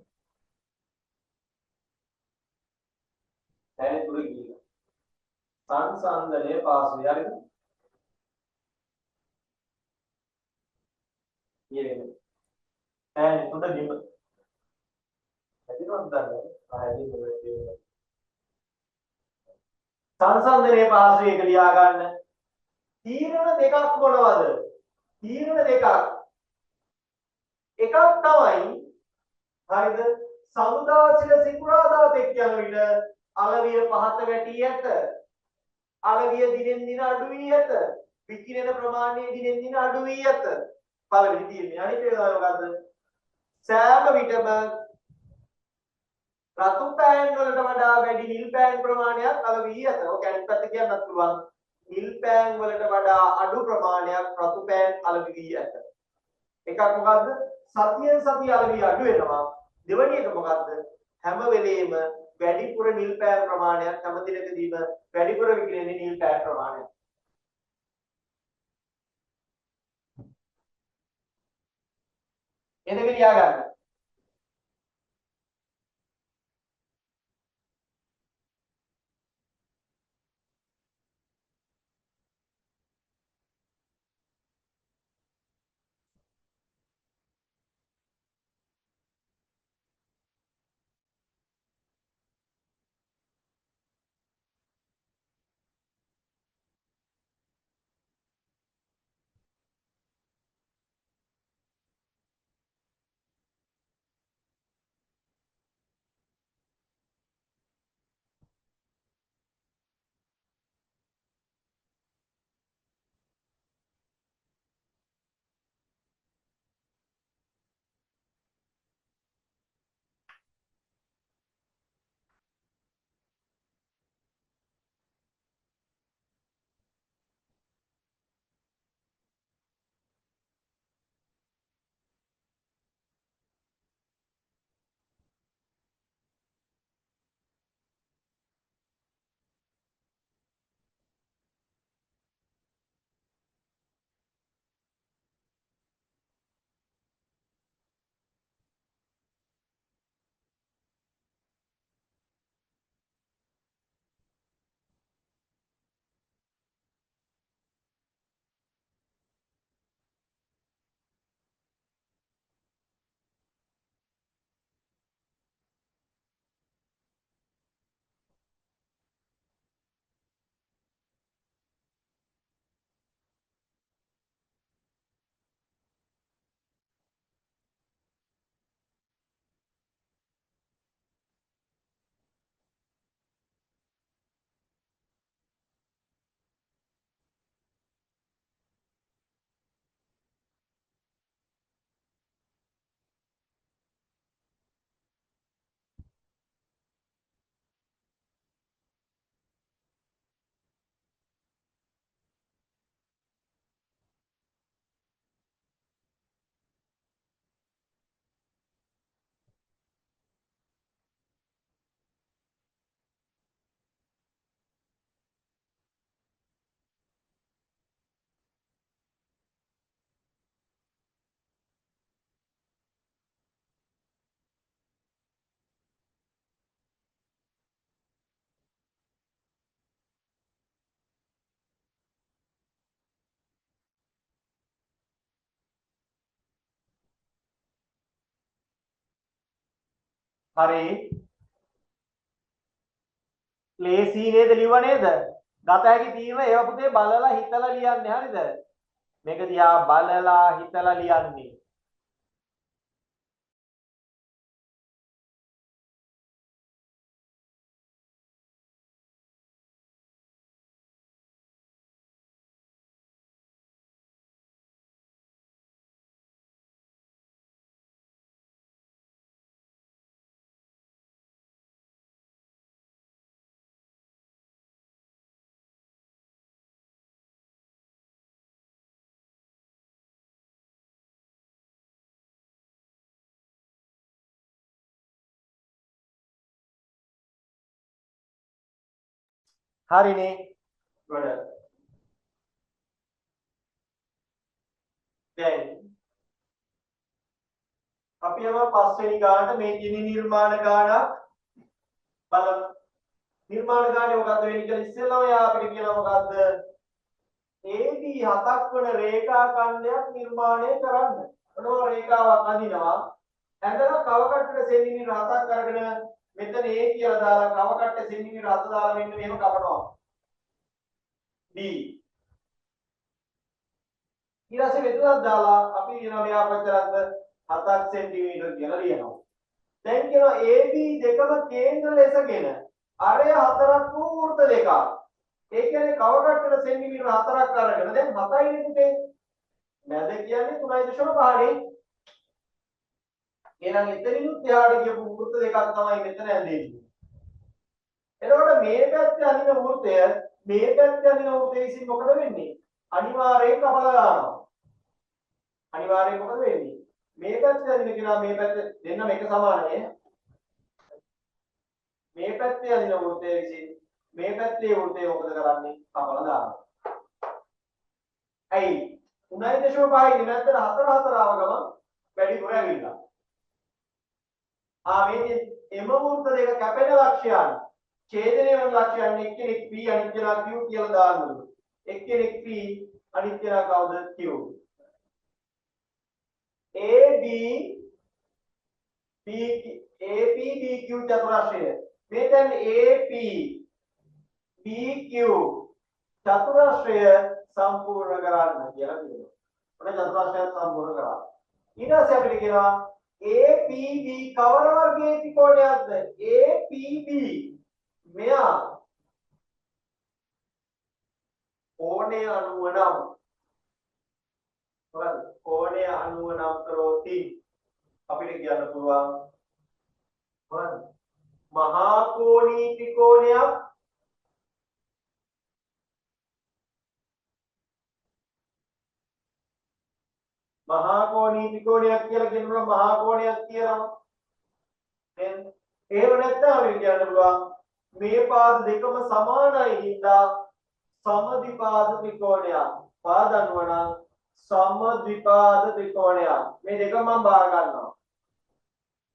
S1: දැන් තුරු ගිහින් සංසන්දනය පහසුයි හරිද ඊළඟ දැන් තුන බිම හැදිනවද දන්නේ ආයෙත් වෙන්නේ සංසන්දනය පහසුයි එක ලියා ගන්න තීරණ දෙකක් මොනවද තීරණ දෙකක් එකක් තමයි හරිද සමුදා සිට සිකුරාදා තෙක් යන විට අලවිය පහත වැටි ඇත අලවිය දිනෙන් දින අඩු වී ඇත විකිරෙන ප්‍රමාණය දිනෙන් දින අඩු වී ඇත පළවෙනි තීරණය අනිත් එක තමයි මොකද්ද සෑම විටම රතු පෑන් වලට වඩා වැඩි නිල් පෑන් ප්‍රමාණයක් අලවී ඇත ඔක අනිත් පැත්ත කියන්නත් පුළුවන් නිල් පෑන් වලට වඩා අඩු ප්‍රමාණයක් රතු පෑන් අලවී ඇත එකක් මොකද්ද සතියෙන් සතිය අලවී අඩු වෙනවා දෙවෙනි එක මොකද්ද හැම වෙලේම වැඩිපුර නිල් පෑන් ප්‍රමාණයක් හැම දිනකදීම වැඩිපුර විකිරෙන්නේ නිල් පෑන් ප්‍රමාණයක් එදක ලියා ගන්න හරි ලේසි නේද ලිව්ව නේද ගත හැකි තීරණ ඒව පුතේ බලලා හිතලා ලියන්නේ හරිද මේක දිහා බලලා හිතලා ලියන්නේ හරිනේ. ගොඩ. දැන් අපි යම පස්වෙනි ගානට මේ තියෙන නිර්මාණ ගානක් බලමු. නිර්මාණ ගානේ මොකද්ද වෙන්නේ කියලා ඉස්සෙල්ලාම යා අපිට කියනවා මොකද්ද? AB හතක් වන රේඛා ඛණ්ඩයක් නිර්මාණය කරන්න. මොනවා රේඛාවක් අඳිනවා. ඇඳලා කව කට්ටට සෙන්ටිමීටර 7ක් අරගෙන මෙතන A කියලා දාලා කව කට්ට සෙන්ටිමීටර 7 දාලා මෙන්න මෙහෙම කපනවා. B ඊට පස්සේ මෙතනක් දාලා අපි කියනවා මෙයා කොච්චරද 7ක් සෙන්ටිමීටර කියලා ලියනවා. දැන් කියනවා AB දෙකම කේන්ද්‍ර ලෙසගෙන අරය 4ක් වූ වෘත්ත දෙකක්. ඒ කියන්නේ කව කට්ටට සෙන්ටිමීටර 4ක් අරගෙන දැන් 7යි නේ මැද කියන්නේ 3.5නේ. එහෙනම් එතනිනුත් එහාට ගියපු වෘත්ත දෙකක් තමයි මෙතන ඇඳෙන්නේ. එතකොට මේ පැත්තේ අදින වෘත්තය මේ පැත්තේ අදින වෘත්තය විසින් මොකද වෙන්නේ? අනිවාර්යයෙන් කපලා දානවා. අනිවාර්යයෙන් මොකද වෙන්නේ? මේ පැත්තේ අදින කෙනා මේ පැත්තේ දෙන්නම එක සමානනේ. මේ පැත්තේ අදින වෘත්තය විසින් මේ පැත්තේ වෘත්තය මොකද කරන්නේ? කපලා දානවා. ඇයි? 3.5 ඉඳන් මැද්දට 4 ආව ගමන් වැඩි දුර ඇවිල්ලා. මේ එම වෘත්ත දෙක කැපෙන ලක්ෂයන් ඡේදනය වන ලක්ෂයන් එක්කෙනෙක් P අනිත් කෙනා Q කියලා දාන්න ඕනේ. එක්කෙනෙක් P අනිත් කෙනා කවුද Q. AB BQ චතුරස්‍රය. මේ දැන් AP BQ චතුරස්‍රය සම්පූර්ණ කරන්න කියලා කියනවා. ඔන්න චතුරස්‍රය සම්පූර්ණ කරා. ඊට පස්සේ අපිට කියනවා APB කවර වර්ගයේ ත්‍රිකෝණයක්ද? APB මෙයා කෝණය 99. මොකද කෝණය 99 කරෝති අපිට කියන්න පුළුවන් මොකද මහා කෝණී ත්‍රිකෝණයක් කියලා කියනවා. මහා කෝණයක් කියනවා. එහෙනම් එහෙම නැත්නම් අපිට කියන්න පුළුවන් මේ පාද දෙකම සමානයි හින්දා සමද්විපාද ත්‍රිකෝණයක්. පාද අනුව නම් සමද්විපාද ත්‍රිකෝණයක්. මේ දෙක මම බාර ගන්නවා.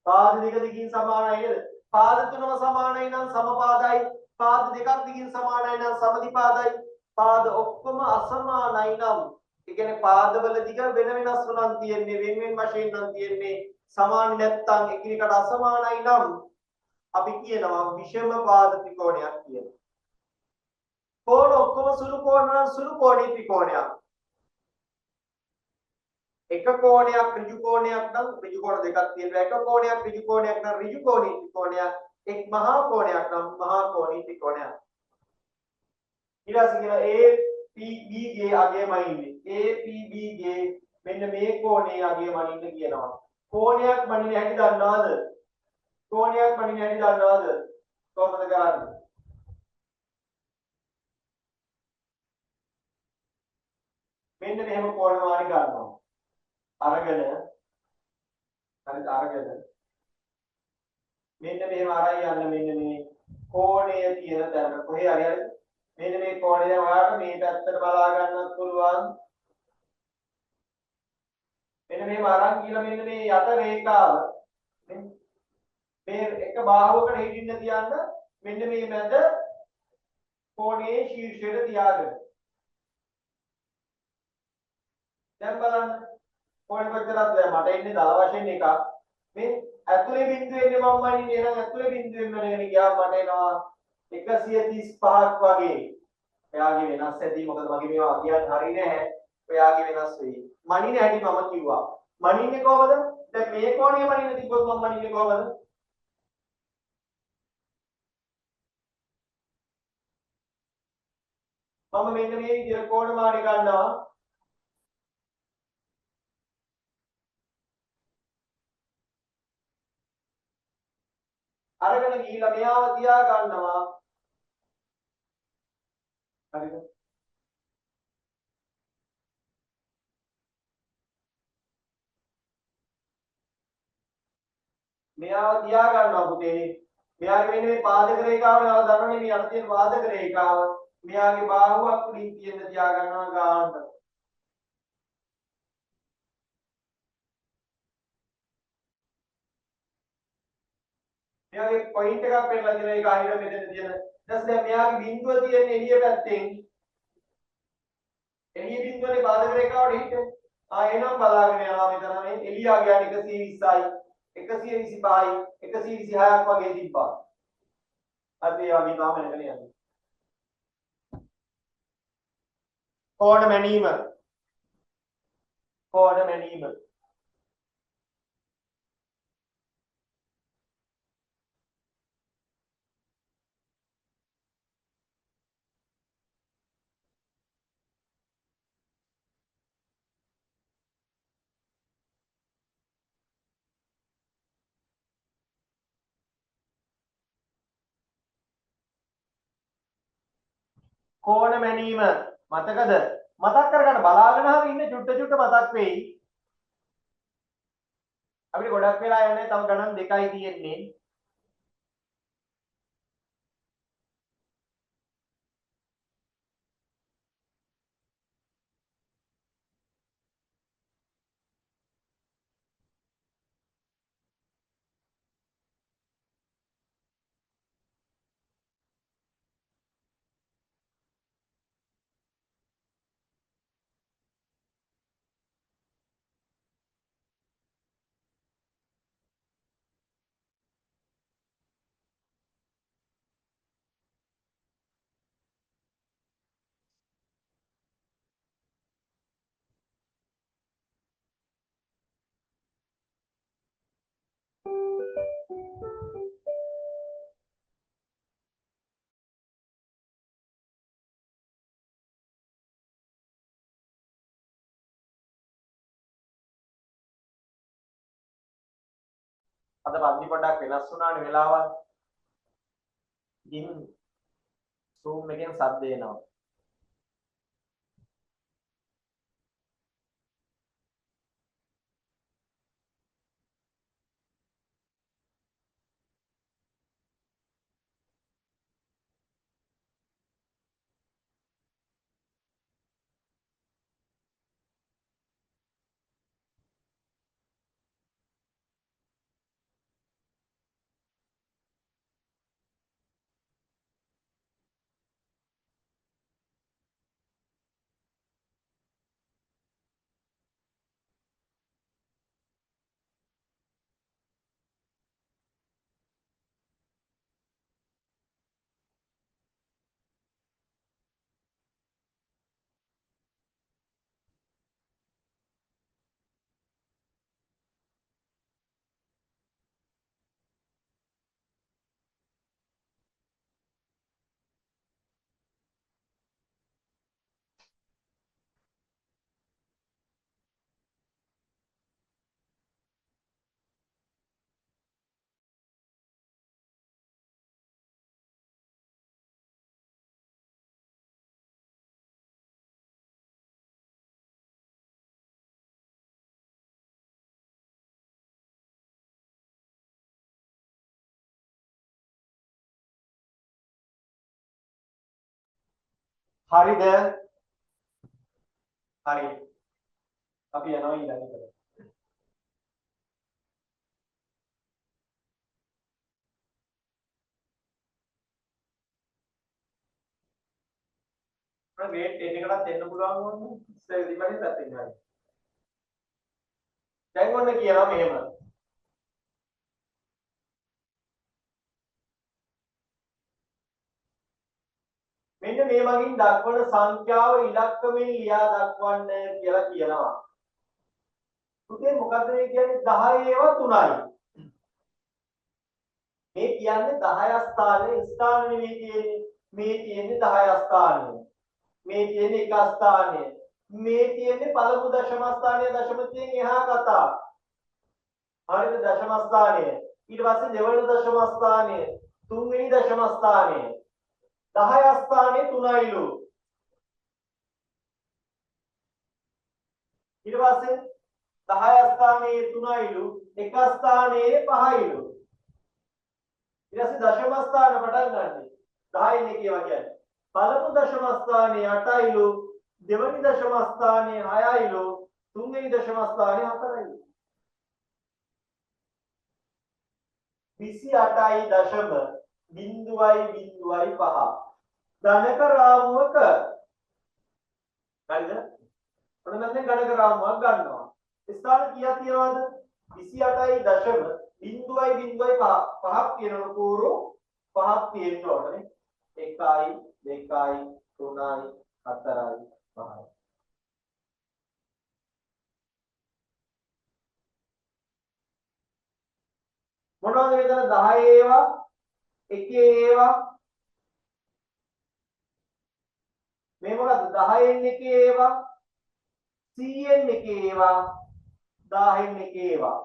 S1: පාද දෙක දිගින් සමානයි නේද? පාද තුනම සමානයි නම් සමපාදයි. පාද දෙකක් දිගින් සමානයි නම් සමද්විපාදයි. පාද ඔක්කොම අසමානයි නම් ඒ කියන්නේ පාදවල දිග වෙන වෙනස් වුණන් තියෙන්නේ වෙන වශයෙන් නම් තියෙන්නේ සමාන නැත්නම් එකිනෙකට අසමානයි නම් අපි කියනවා විෂම පාද ත්‍රිකෝණයක් කියලා. කෝණ ඔක්කොම සුළු කෝණ නම් සුළු කෝණී ත්‍රිකෝණයක්. එක කෝණයක් ඍජු කෝණයක් නම් ඍජු කෝණ දෙකක් තියෙනවා. එක කෝණයක් ඍජු කෝණයක් නම් ඍජු කෝණී ත්‍රිකෝණයක්. එක් මහා කෝණයක් නම් මහා කෝණී ත්‍රිකෝණයක්. ඊළඟට APB ගේ අගයමයි ඉන්නේ. APB ගේ මෙන්න මේ කෝණයේ අගයමනින්න කියනවා. කෝණයක් මනින්න හැටි දන්නවද? කෝණයක් මනින්න හැටි දන්නවද? කොහොමද කරන්නේ? මෙන්න මෙහෙම කෝණමානි ගන්නවා. අරගෙන හරිද අරගෙන මෙන්න මෙහෙම අරයි යන්න මෙන්න මේ කෝණය තියෙන තැන කොහේ හරි හරි මෙන්න මේ කෝණය දැන් ඔයාලට මේ පැත්තට බලා ගන්නත් පුළුවන්. මෙන්න මෙහෙම අරන් කියලා මෙන්න මේ යට රේඛාව මේ එක බාහුවකට හිටින්න තියන්න මෙන්න මේ මැද කෝණයේ ශීර්ෂයට තියාගෙන දැන් බලන්න කෝණය කොච්චරද මට ඉන්නේ දල වශයෙන් එකක් මේ ඇතුලේ බිඳුව එන්නේ මම මනින්නේ එහෙනම් ඇතුලේ බිඳුවෙන් මනගෙන ගියාම මට එනවා 135ක් වගේ. එයාගේ වෙනස් ඇති මොකද මගේ මේවා කියන්නේ හරිය නෑ. ඔයාගේ වෙනස් වෙයි. මනින්නේ හැටි මම කිව්වා. මනින්නේ කොහමද? දැන් මේ කෝණය මනින්න තිබ්බොත් මම මනින්නේ කොහමද? මම මෙන්න මේ විදිහට කෝණමානි ගන්නවා. අරගෙන ගිහිල්ලා මෙයාව තියා ගන්නවා. හරිද? මෙයාව තියා ගන්නවා පුතේ. මෙයාගේ මෙන්න මේ පාදක රේඛාව නේ දන්නවනේ මේ යට තියෙන පාදක රේඛාව. මෙයාගේ බාහුවක් උඩින් තියෙන තියා ගන්නවා ගානට. මෙයාගේ පොයින්ට් එකක් පෙන්නලා දෙන එක අහිර මෙතන තියෙන. ඊට පස්සේ මෙයාගේ බිඳුව තියෙන එළිය පැත්තෙන් එළිය බිඳුවනේ පාදක රේඛාවට හිටින්නේ. එහෙනම් බලාගෙන යනවා මෙතන මේ එළිය කියන්නේ 120යි 125යි 126ක් වගේ තිබ්බා. අද ඒ වගේ තමයි නේද යන්නේ. කෝණ මැනීම කෝණ මැනීම කෝණ මැනීම මතකද මතක් කරගන්න බලාගෙන හරි ඉන්න චුට්ට චුට්ට මතක් වෙයි අපිට ගොඩක් වෙලා යන්නේ තව ගණන් දෙකයි තියෙන්නේ අද පන්ති පොඩ්ඩක් වෙනස් වුණානේ වෙලාවල් ඉතින් Zoom එකෙන් සද්ද එනවා හරිද හරි අපි යනවා ඊළඟට අපේ වේට් එකකටත් එන්න පුළුවන් වුණා ඉස්සෙල්ලා ඉදිරියට පැත්තෙන් හරි දැන් ඔන්න කියනවා මෙහෙම මෙන්න මේ මගින් දක්වන සංඛ්‍යාව ඉලක්කමින් ලියා දක්වන්න කියලා කියනවා. පුතේ මොකද්ද මේ කියන්නේ 10 ඒවා 3යි. මේ කියන්නේ 10 ස්ථානයේ ස්ථාන නෙමෙයි තියෙන්නේ. මේ තියෙන්නේ 10 ස්ථානයේ. මේ තියෙන්නේ එක ස්ථානයේ. මේ තියෙන්නේ පළමු දශම ස්ථානයේ දශමයෙන් එහා කතා. හරිද දශම ස්ථානයේ. ඊට පස්සේ දෙවන දශම ස්ථානයේ, තුන්වෙනි දශම ස්ථානයේ 10 ස්ථානයේ 3යිලු. ඊට පස්සේ 10 ස්ථානයේ 3යිලු, එක ස්ථානයේ 5යිලු. ඊට පස්සේ දශම ස්ථාන පටන් ගන්න. 10න් එකේ වගේ. පළමු දශම ස්ථානයේ 8යිලු, දෙවනි දශම ස්ථානයේ 6යිලු, තුන්වෙනි දශම ස්ථානයේ 4යිලු. 28යි දශම 0.05 ධනක රාමුවක. හරිද? ඔන්න මම දැන් ගණක රාමුවක් ගන්නවා. ස්ථාන කීයක් තියෙනවද? 28යි දශම 0.05 පහක් තියෙනවලු කෝරු පහක් තියෙන්න ඕනේ. 1යි 2යි 3යි 4යි 5යි. මොනවද මෙතන 10 ඒවා 1 ඒවා මේ මොකද්ද 10න් 1 ඒවා 100න් 1 ඒවා 1000න් 1 ඒවා.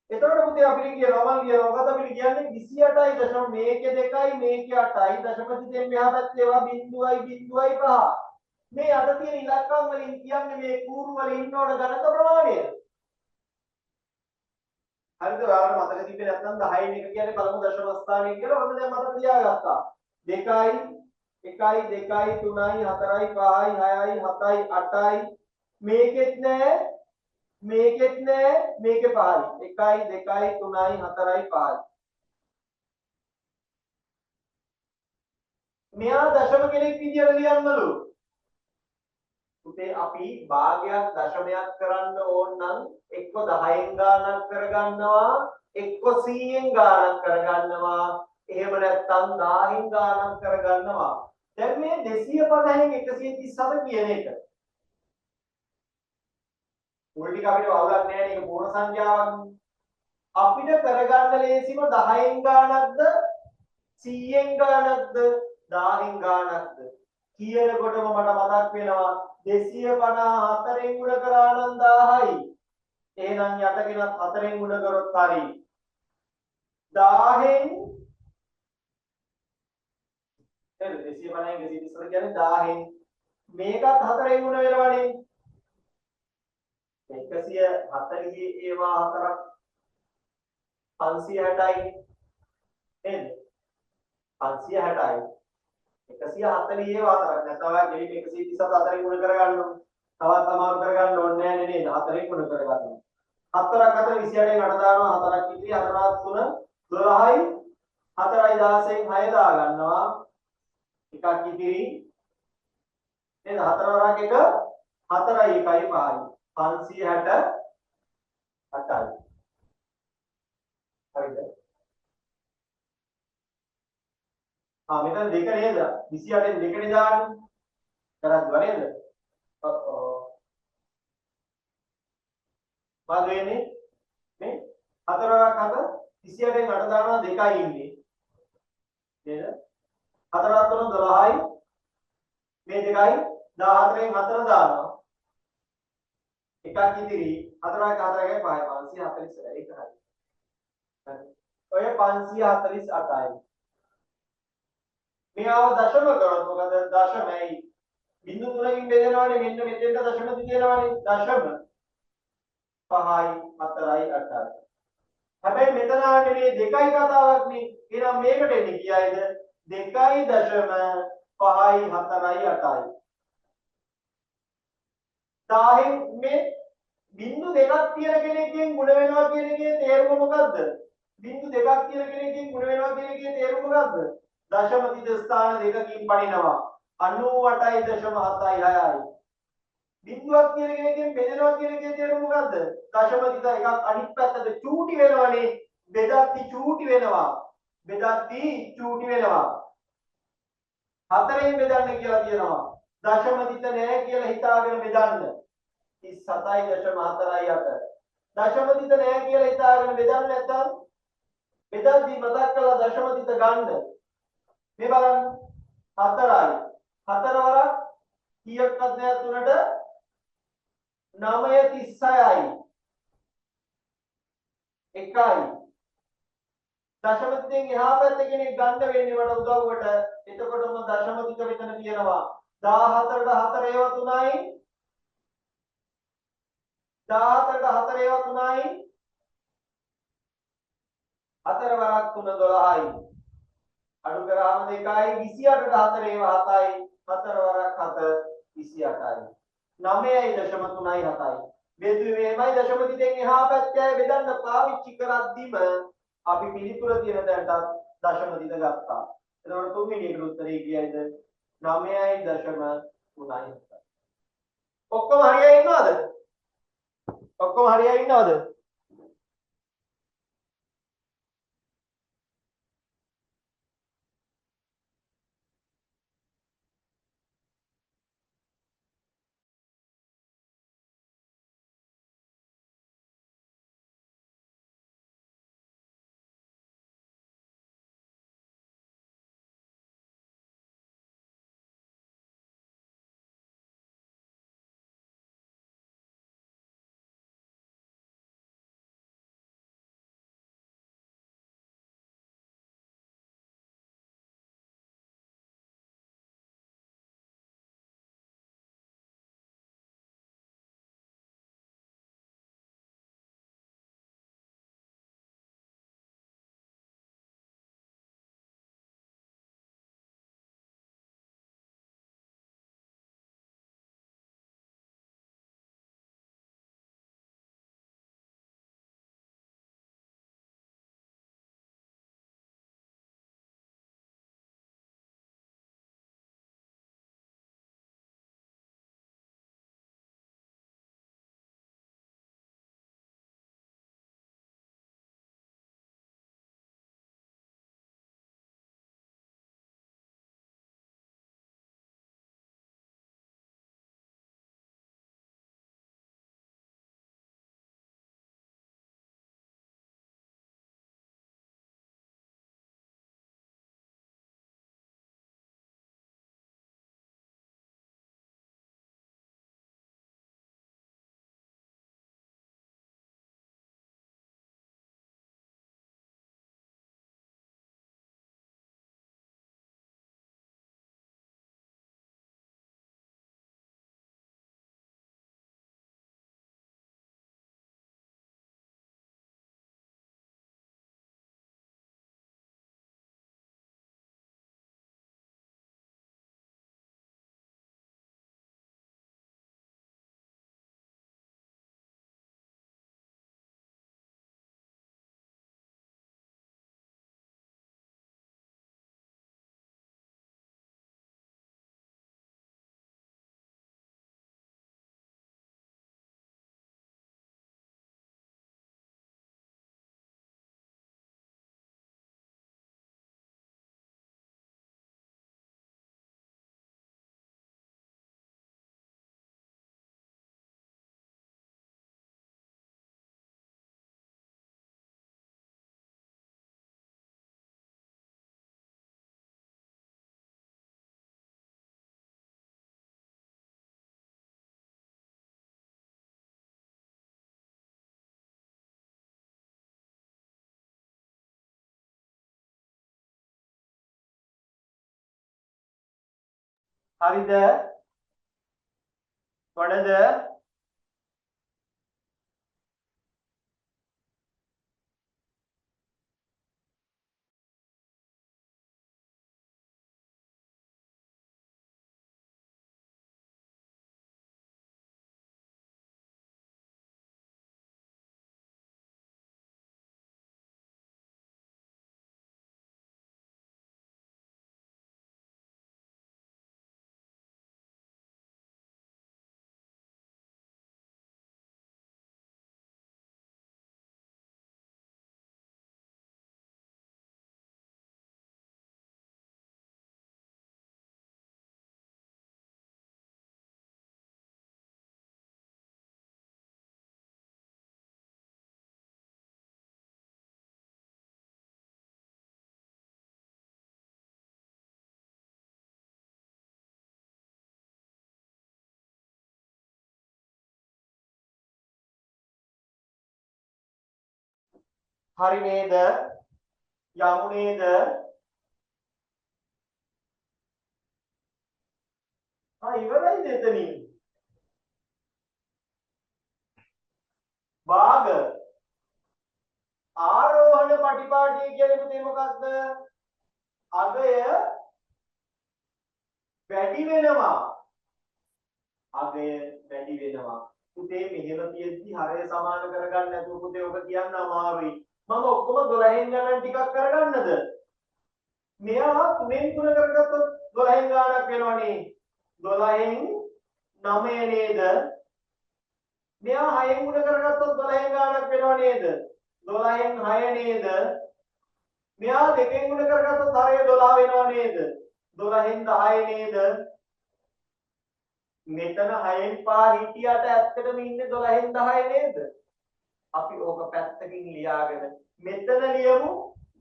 S1: එතකොට පුතේ අපිට කියනවා මම කියනවා මොකද අපිට කියන්නේ 28යි දශම මේකේ 2යි මේකේ 8යි දශම දිතෙන් මෙහා පැත්තේ ඒවා 0.05 මේ අද තියෙන ඉලක්කම් වලින් කියන්නේ මේ කූරු වල ඉන්න ඕන ගණක ප්‍රමාණය. හරිද? ඔයාලට මතක තිබ්බේ නැත්නම් 10න් 1 කියන්නේ පළමු දශම ස්ථානය කියලා ඔන්න දැන් මතක තියාගත්තා. 2යි 1යි 2යි 3යි 4යි 5යි 6යි 7යි 8යි මේකෙත් නෑ මේකෙත් නෑ මේකේ 5යි 1යි 2යි 3යි 4යි 5යි. මෙයා දශම කෙනෙක් විදියට ලියන්නලු. පුතේ අපි භාගයක් දශමයක් කරන්න ඕන නම් එක්ක 10න් ගානක් කරගන්නවා එක්ක 100න් ගානක් කරගන්නවා එහෙම නැත්නම් 1000න් ගානක් කරගන්නවා. දැන් මේ 250න් 137 කියන එක මුල් ටික අපිට වවුලක් නැහැ නේ ඒක පූර්ණ සංඛ්‍යාවක්. අපිට කරගන්න ලේසිම 10න් ගානක්ද 100න් ගානක්ද 1000න් ගානක්ද කියනකොටම මට මතක් වෙනවා 254න් ගුණ කරා නම් 1000යි. එහෙනම් යටගෙනත් 4න් ගුණ කරොත් හරි. 1000න් එළ 250න් 230 කියන්නේ 1000න් මේකත් 4න් ගුණ වෙනවනේ. 140 ඒවා 4ක් 560යි නේද? 560යි 140 ඒවා 4ක් නැත්නම් ඔයා ගෙලින් 137 4න් ගුණ කරගන්න ඕනේ. තවත් අමාරු කරගන්න ඕනේ නැහැ නේද? 4න් ගුණ කරගන්න. 4ක් 4 28න් 8 දානවා 4ක් ඉතිරි 4 3 12යි 4යි 16න් 6 දා ගන්නවා එකක් ඉතිරි නේද? 4 වරක් එක 4යි 1යි 5යි 568යි. හරිද? මෙතන දෙක නේද? 28න් දෙකනේ දාන්නේ. කරද්දව නේද? මොකද වෙන්නේ? මේ 4 වරක් 4 28න් 8 දානවා 2යි ඉන්නේ. නේද? 4 3 12යි මේ 2යි 14න් 4 දානවා. එකක් ඉතිරි 4යි 4යි 5යි 540 ඒක හරි. ඔය 548යි. මෙයාව දශම කරොත් මොකද දශමයි බිංදු 3කින් බෙදෙනවානේ මෙන්න මෙතෙන්ට දශම තියෙනවානේ දශම 5යි 4යි 8යි. හැබැයි මෙතන ආන්නේ මේ දෙකයි කතාවක් නේ. එහෙනම් මේකට එන්නේ කීයයිද? 2යි දශම 5යි 4යි 8යි. 1000න් මේ බිංදු දෙකක් තියෙන කෙනෙක්ගෙන් ගුණ වෙනවා කියන එකේ තේරුම මොකද්ද? බිංදු දෙකක් තියෙන කෙනෙක්ගෙන් ගුණ වෙනවා කියන එකේ තේරුම මොකද්ද? දශම තිත ස්ථාන දෙකකින් පණිනවා 98.76යි. බිංදුවක් කියන කෙනකින් බෙදෙනවා කියන එකේ තේරුම මොකද්ද? දශම තිත එකක් අනිත් පැත්තට චූටි වෙනවනේ. බෙදatti චූටි වෙනවා. බෙදatti චූටි වෙනවා. 4න් බෙදන්න කියලා කියනවා. දශම තිත නැහැ කියලා හිතාගෙන බෙදන්න. 37.48. දශම තිත නැහැ කියලා හිතාගෙන බෙදන්න නැත්නම් බෙදද්දි මතක් කරලා දශම තිත ගන්න. මේ බලන්න 4යි 4 වරක් කීයක්වත් නෑ 3ට 9.36යි 1යි දශම තිතෙන් එහා පැත්තේ කෙනෙක් ගන්න වෙන්නේ මට උදව්වට. එතකොටම දශම තිත මෙතන තියෙනවා 14ට 4 ඒවා 3යි 14ට 4 ඒවා 3යි 4 වරක් 3 12යි. අඩු කරාම 2යි 28ට 4 ඒවා 7යි. 4 වරක් 7 28යි. 9.3යි 7යි. බෙදුවේ මෙහෙමයි දශම පිටෙන් එහා පැත්තේ බෙදන්න පාවිච්චි කරද්දිම අපි පිළිතුර තියෙන තැනට දශම දිග ගත්තා. එතකොට තුන්වෙනි එකට උත්තරේ කියයිද 9.3යි. ඔක්කොම හරියයි ඉන්නවද? ඔක්කොම හරියයි ඉන්නවද? හරිද? වඩද? හරි නේද? යමු නේද? ඉවරයිද එතනින්? භාග ආරෝහණ පටිපාටි විඥානය කියන්නේ පුතේ මොකක්ද? අගය වැඩි වෙනවා. අගය වැඩි වෙනවා. පුතේ මෙහෙම තියෙද්දි හරය සමාන කරගන්න නැතුව පුතේ ඔබ කියන්න අමාරුයි. මම ඔක්කොම 12න් ගණන් ටිකක් කරගන්නද? මෙයා 3න් 3 කරගත්තොත් 12න් ගානක් වෙනවනේ. 12න් 9 නේද? මෙයා 6න් ගුණ කරගත්තොත් 12න් ගානක් වෙනව නේද? 12න් 6 නේද? මෙයා 2න් ගුණ කරගත්තොත් හරිය 12 වෙනව නේද? 12න් 10 නේද? මෙතන 6න් 5 හිටියට ඇත්තටම ඉන්නේ 12න් 10 නේද? අපි ඕක පැත්තකින් ලියාගෙන මෙතන ලියමු.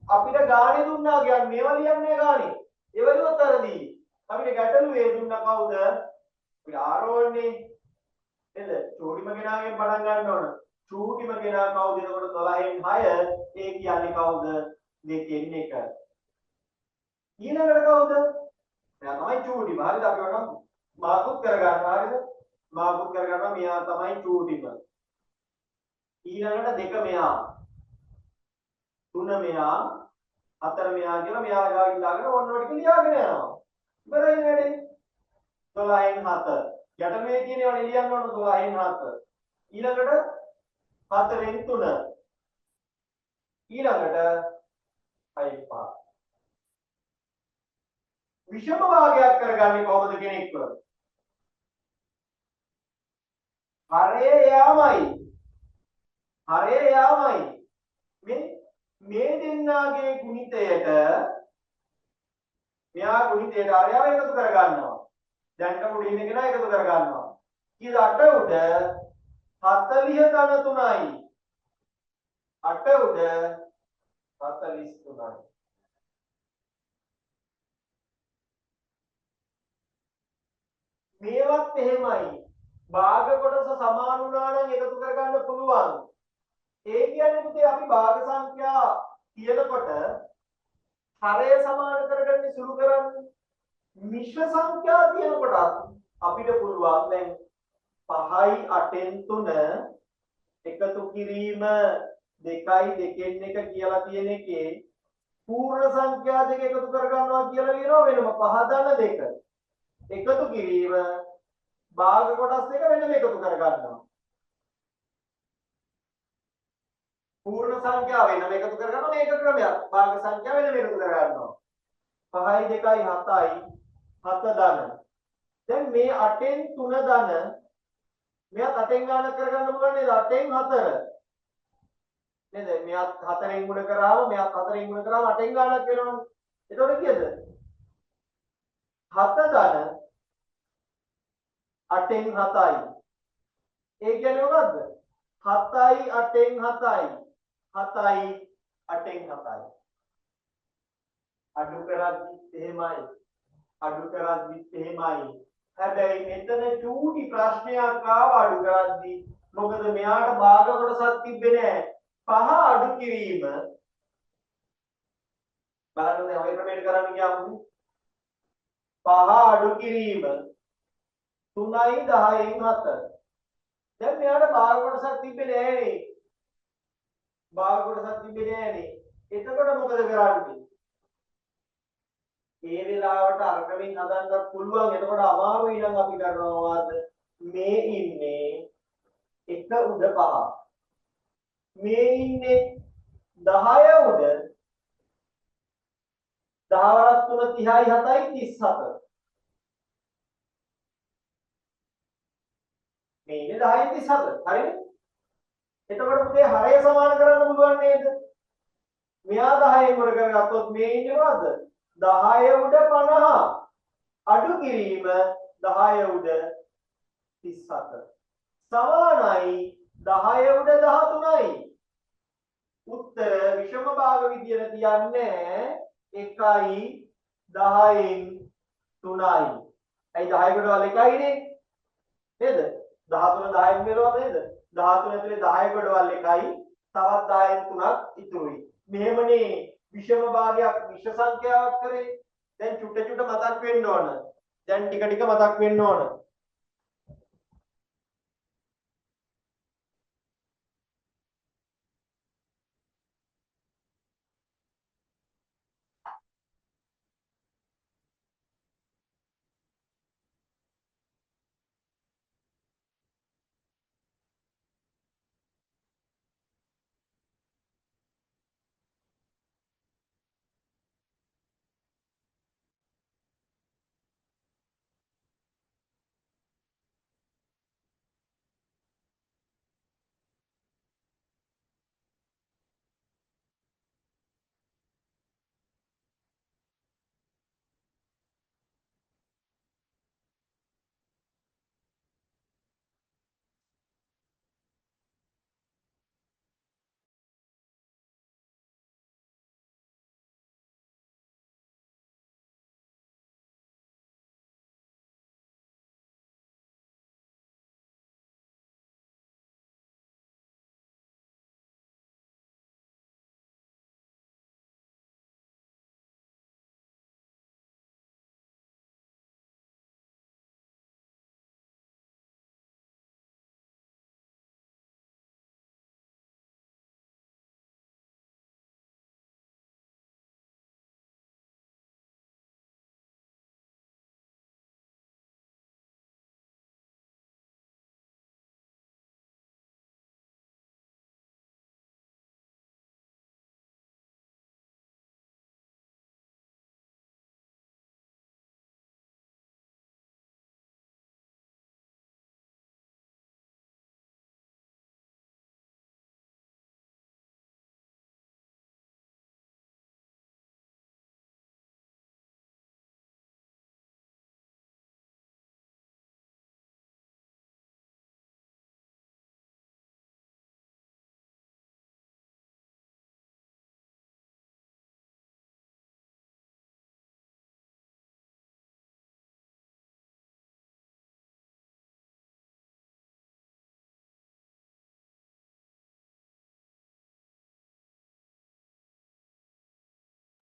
S1: අපිට ගානේ දුන්නා කියන්නේ මේවා ලියන්නේ ගානේ. ඒවලුවත් අරදී. අපිට ගැටලුවේ දුන්නා කවුද? අපිට ආරෝන්නේ. නේද? චූටිම කෙනාගෙන් පටන් ගන්න ඕන. චූටිම කෙනා කවුද? එතකොට 12න් 6 ඒ කියන්නේ කවුද? 2න් 1. ඊළඟට කවුද? මෙයා තමයි චූටිම. හරිද? අපි වඩා මාකුත් කරගන්න. හරිද? මාකුත් කරගන්න මෙයා තමයි චූටිම. ඊළඟට 2 මෙයා. 3 මෙයා. 4 මෙයා කියලා මෙයා ගාවින් දාගෙන ඔන්න ඔය ටික ලියාගෙන යනවා. ඉවරයි වැඩේ. 12න් 7. ගැටලුවේ තියෙනවනේ ලියන්න ඕන 12න් 7. ඊළඟට 4න් 3. ඊළඟට 6න් 5. විෂම භාගයක් කරගන්නේ කොහොමද කෙනෙක්ව? හරය යාමයි. හරය යාමයි. මේ දෙන්නාගේ ගුණිතයට මෙයා ගුණිතයට හරයව එකතු කරගන්නවා. දැන්ට උඩින් ඉන්න කෙනා එකතු කරගන්නවා. කීයද 8 උඩ 40 ධන 3යි. 8 උඩ 43යි. මේවත් එහෙමයි. භාග කොටස සමාන වුණා නම් එකතු කරගන්න පුළුවන්. ඒ කියන්නේ පුතේ අපි භාග සංඛ්‍යා කියනකොට හරය සමාන කරගන්න සුළු කරන්නේ. මිශ්‍ර සංඛ්‍යා කියනකොට අපිට පුළුවන් දැන් 5යි 8න් 3 එකතු කිරීම 2යි 2න් 1 කියලා තියෙන එකේ පූර්ණ සංඛ්‍යා දෙක එකතු කරගන්නවා කියලා කියනවා වෙනම 5 ධන 2. එකතු කිරීම භාග කොටස් දෙක වෙනම එකතු කරගන්නවා. පූර්ණ සංඛ්‍යාව වෙනම එකතු කරගන්නවා මේක ක්‍රමයක්. භාග සංඛ්‍යාව වෙනම එකතු කරගන්නවා. 5යි 2යි 7යි 7 ධන. දැන් මේ 8න් 3 ධන මෙයාත් 8න් ගානක් කරගන්න පුළුවන් නේද? 8න් 4. නේද? මෙයාත් 4න් ගුණ කරාම මෙයාත් 4න් ගුණ කරාම 8න් ගානක් වෙනවනේ. එතකොට කීයද? 7 ධන 8න් 7යි. ඒ කියන්නේ මොකද්ද? 7යි 8න් 7යි. 7යි 8න් 7යි. අඩු කරද්දිත් එහෙමයි. අඩු කරද්දිත් එහෙමයි. හැබැයි මෙතන චූටි ප්‍රශ්නයක් ආව අඩු කරද්දි. මොකද මෙයාට භාග කොටසක් තිබ්බේ නැහැ. 5 අඩු කිරීම බලන්න දැන් ඔය ක්‍රමයට කරන්න ගියාම 5 අඩු කිරීම 3යි 10න් 7. දැන් මෙයාට භාග කොටසක් තිබ්බේ නෑනේ. භාග කොටසක් තිබ්බේ නෑනේ. එතකොට මොකද කරන්නේ? ඒ වෙලාවට අරකමින් හදන්නත් පුළුවන්. එතකොට අමාරුයි නම් අපි කරනවාද මේ ඉන්නේ 1 උඩ 5. මේ ඉන්නේ 10 උඩ 10 වරක් 3 30යි 7යි 37. මේ ඉන්නේ 10යි 37. හරිනේ? එතකොට පුතේ හරය සමාන කරන්න පුළුවන් නේද? මෙයා 10න් උඩ කරගත්තොත් මේ ඉන්නේ මොකද්ද? 10 උඩ 50. අඩු කිරීම 10 උඩ 37. සමානයි 10 උඩ 13යි. උත්තර විෂම භාග විදියට තියන්නේ 1යි 10න් 3යි. ඇයි 10 කට වල 1යි නේ? නේද? 13 10න් මෙලුවා නේද? 13 ඇතුලේ 10 කොට වල 1යි. තවත් 10න් 3ක් ඉතුරුයි. මෙහෙමනේ විෂම භාගයක් විෂම සංඛ්‍යාවක් කරේ. දැන් චුට්ට චුට්ට මතක් වෙන්න ඕන. දැන් ටික ටික මතක් වෙන්න ඕන.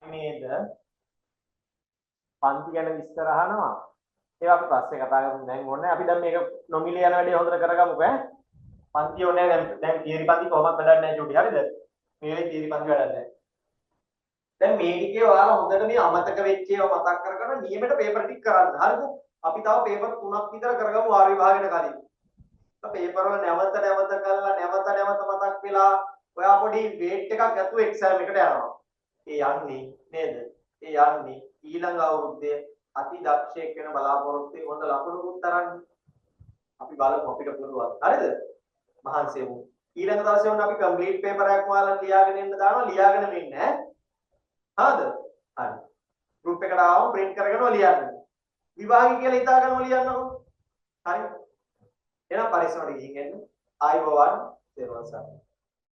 S1: නේද? පන්ති ගැන විස්තර අහනවා. ඒවා අපි පස්සේ කතා කරමු. දැන් ඕනේ අපි දැන් මේක නොමිලේ යන වැඩේ හොඳට කරගමුකෝ ඈ. පන්ති ඕනේ දැන් තියරි පන්ති කොහොමද වැඩක් නැහැ චුටි. හරිද? මේ තියරි පන්ති වැඩක් නැහැ. දැන් මේ ටිකේ ඔයාලා හොඳට මේ අමතක වෙච්ච ඒවා මතක් කරගෙන නියමයට පේපර් ටික කරන්න. හරිද? අපි තව පේපර් 3ක් විතර කරගමු වාර විභාගෙට කලින්. පේපර් වල නැවත කරලා නැවත මතක් වෙලා ඔයා පොඩි වේට් එකක් ඇතුව එක්සෑම් එකට යනවා. ඒ යන්නේ නේද? ඒ යන්නේ ඊළඟ අවුරුද්දේ අති දක්ෂයෙක් වෙන බලාපොරොත්තු හොඳ ලකුණුකුත් තරන්නේ. අපි බලමු අපිට පුළුවන්. හරිද? මහන්සි වෙමු. ඊළඟ දවසේ වුණ අපි කම්ප්ලීට් පේපර් එකක් ඔයාලා ලියාගෙන එන්න දානවා. ලියාගෙන මෙන්න ඈ. හරිද? හරි. ගෲප් එකට ආවම print කරගෙනම ලියන්න. විභාගය කියලා හිතාගෙනම ලියන්නකො. හරි. එහෙනම් පරිස්සමට ගිහින් එන්න. ආයිබෝවන්. 0 7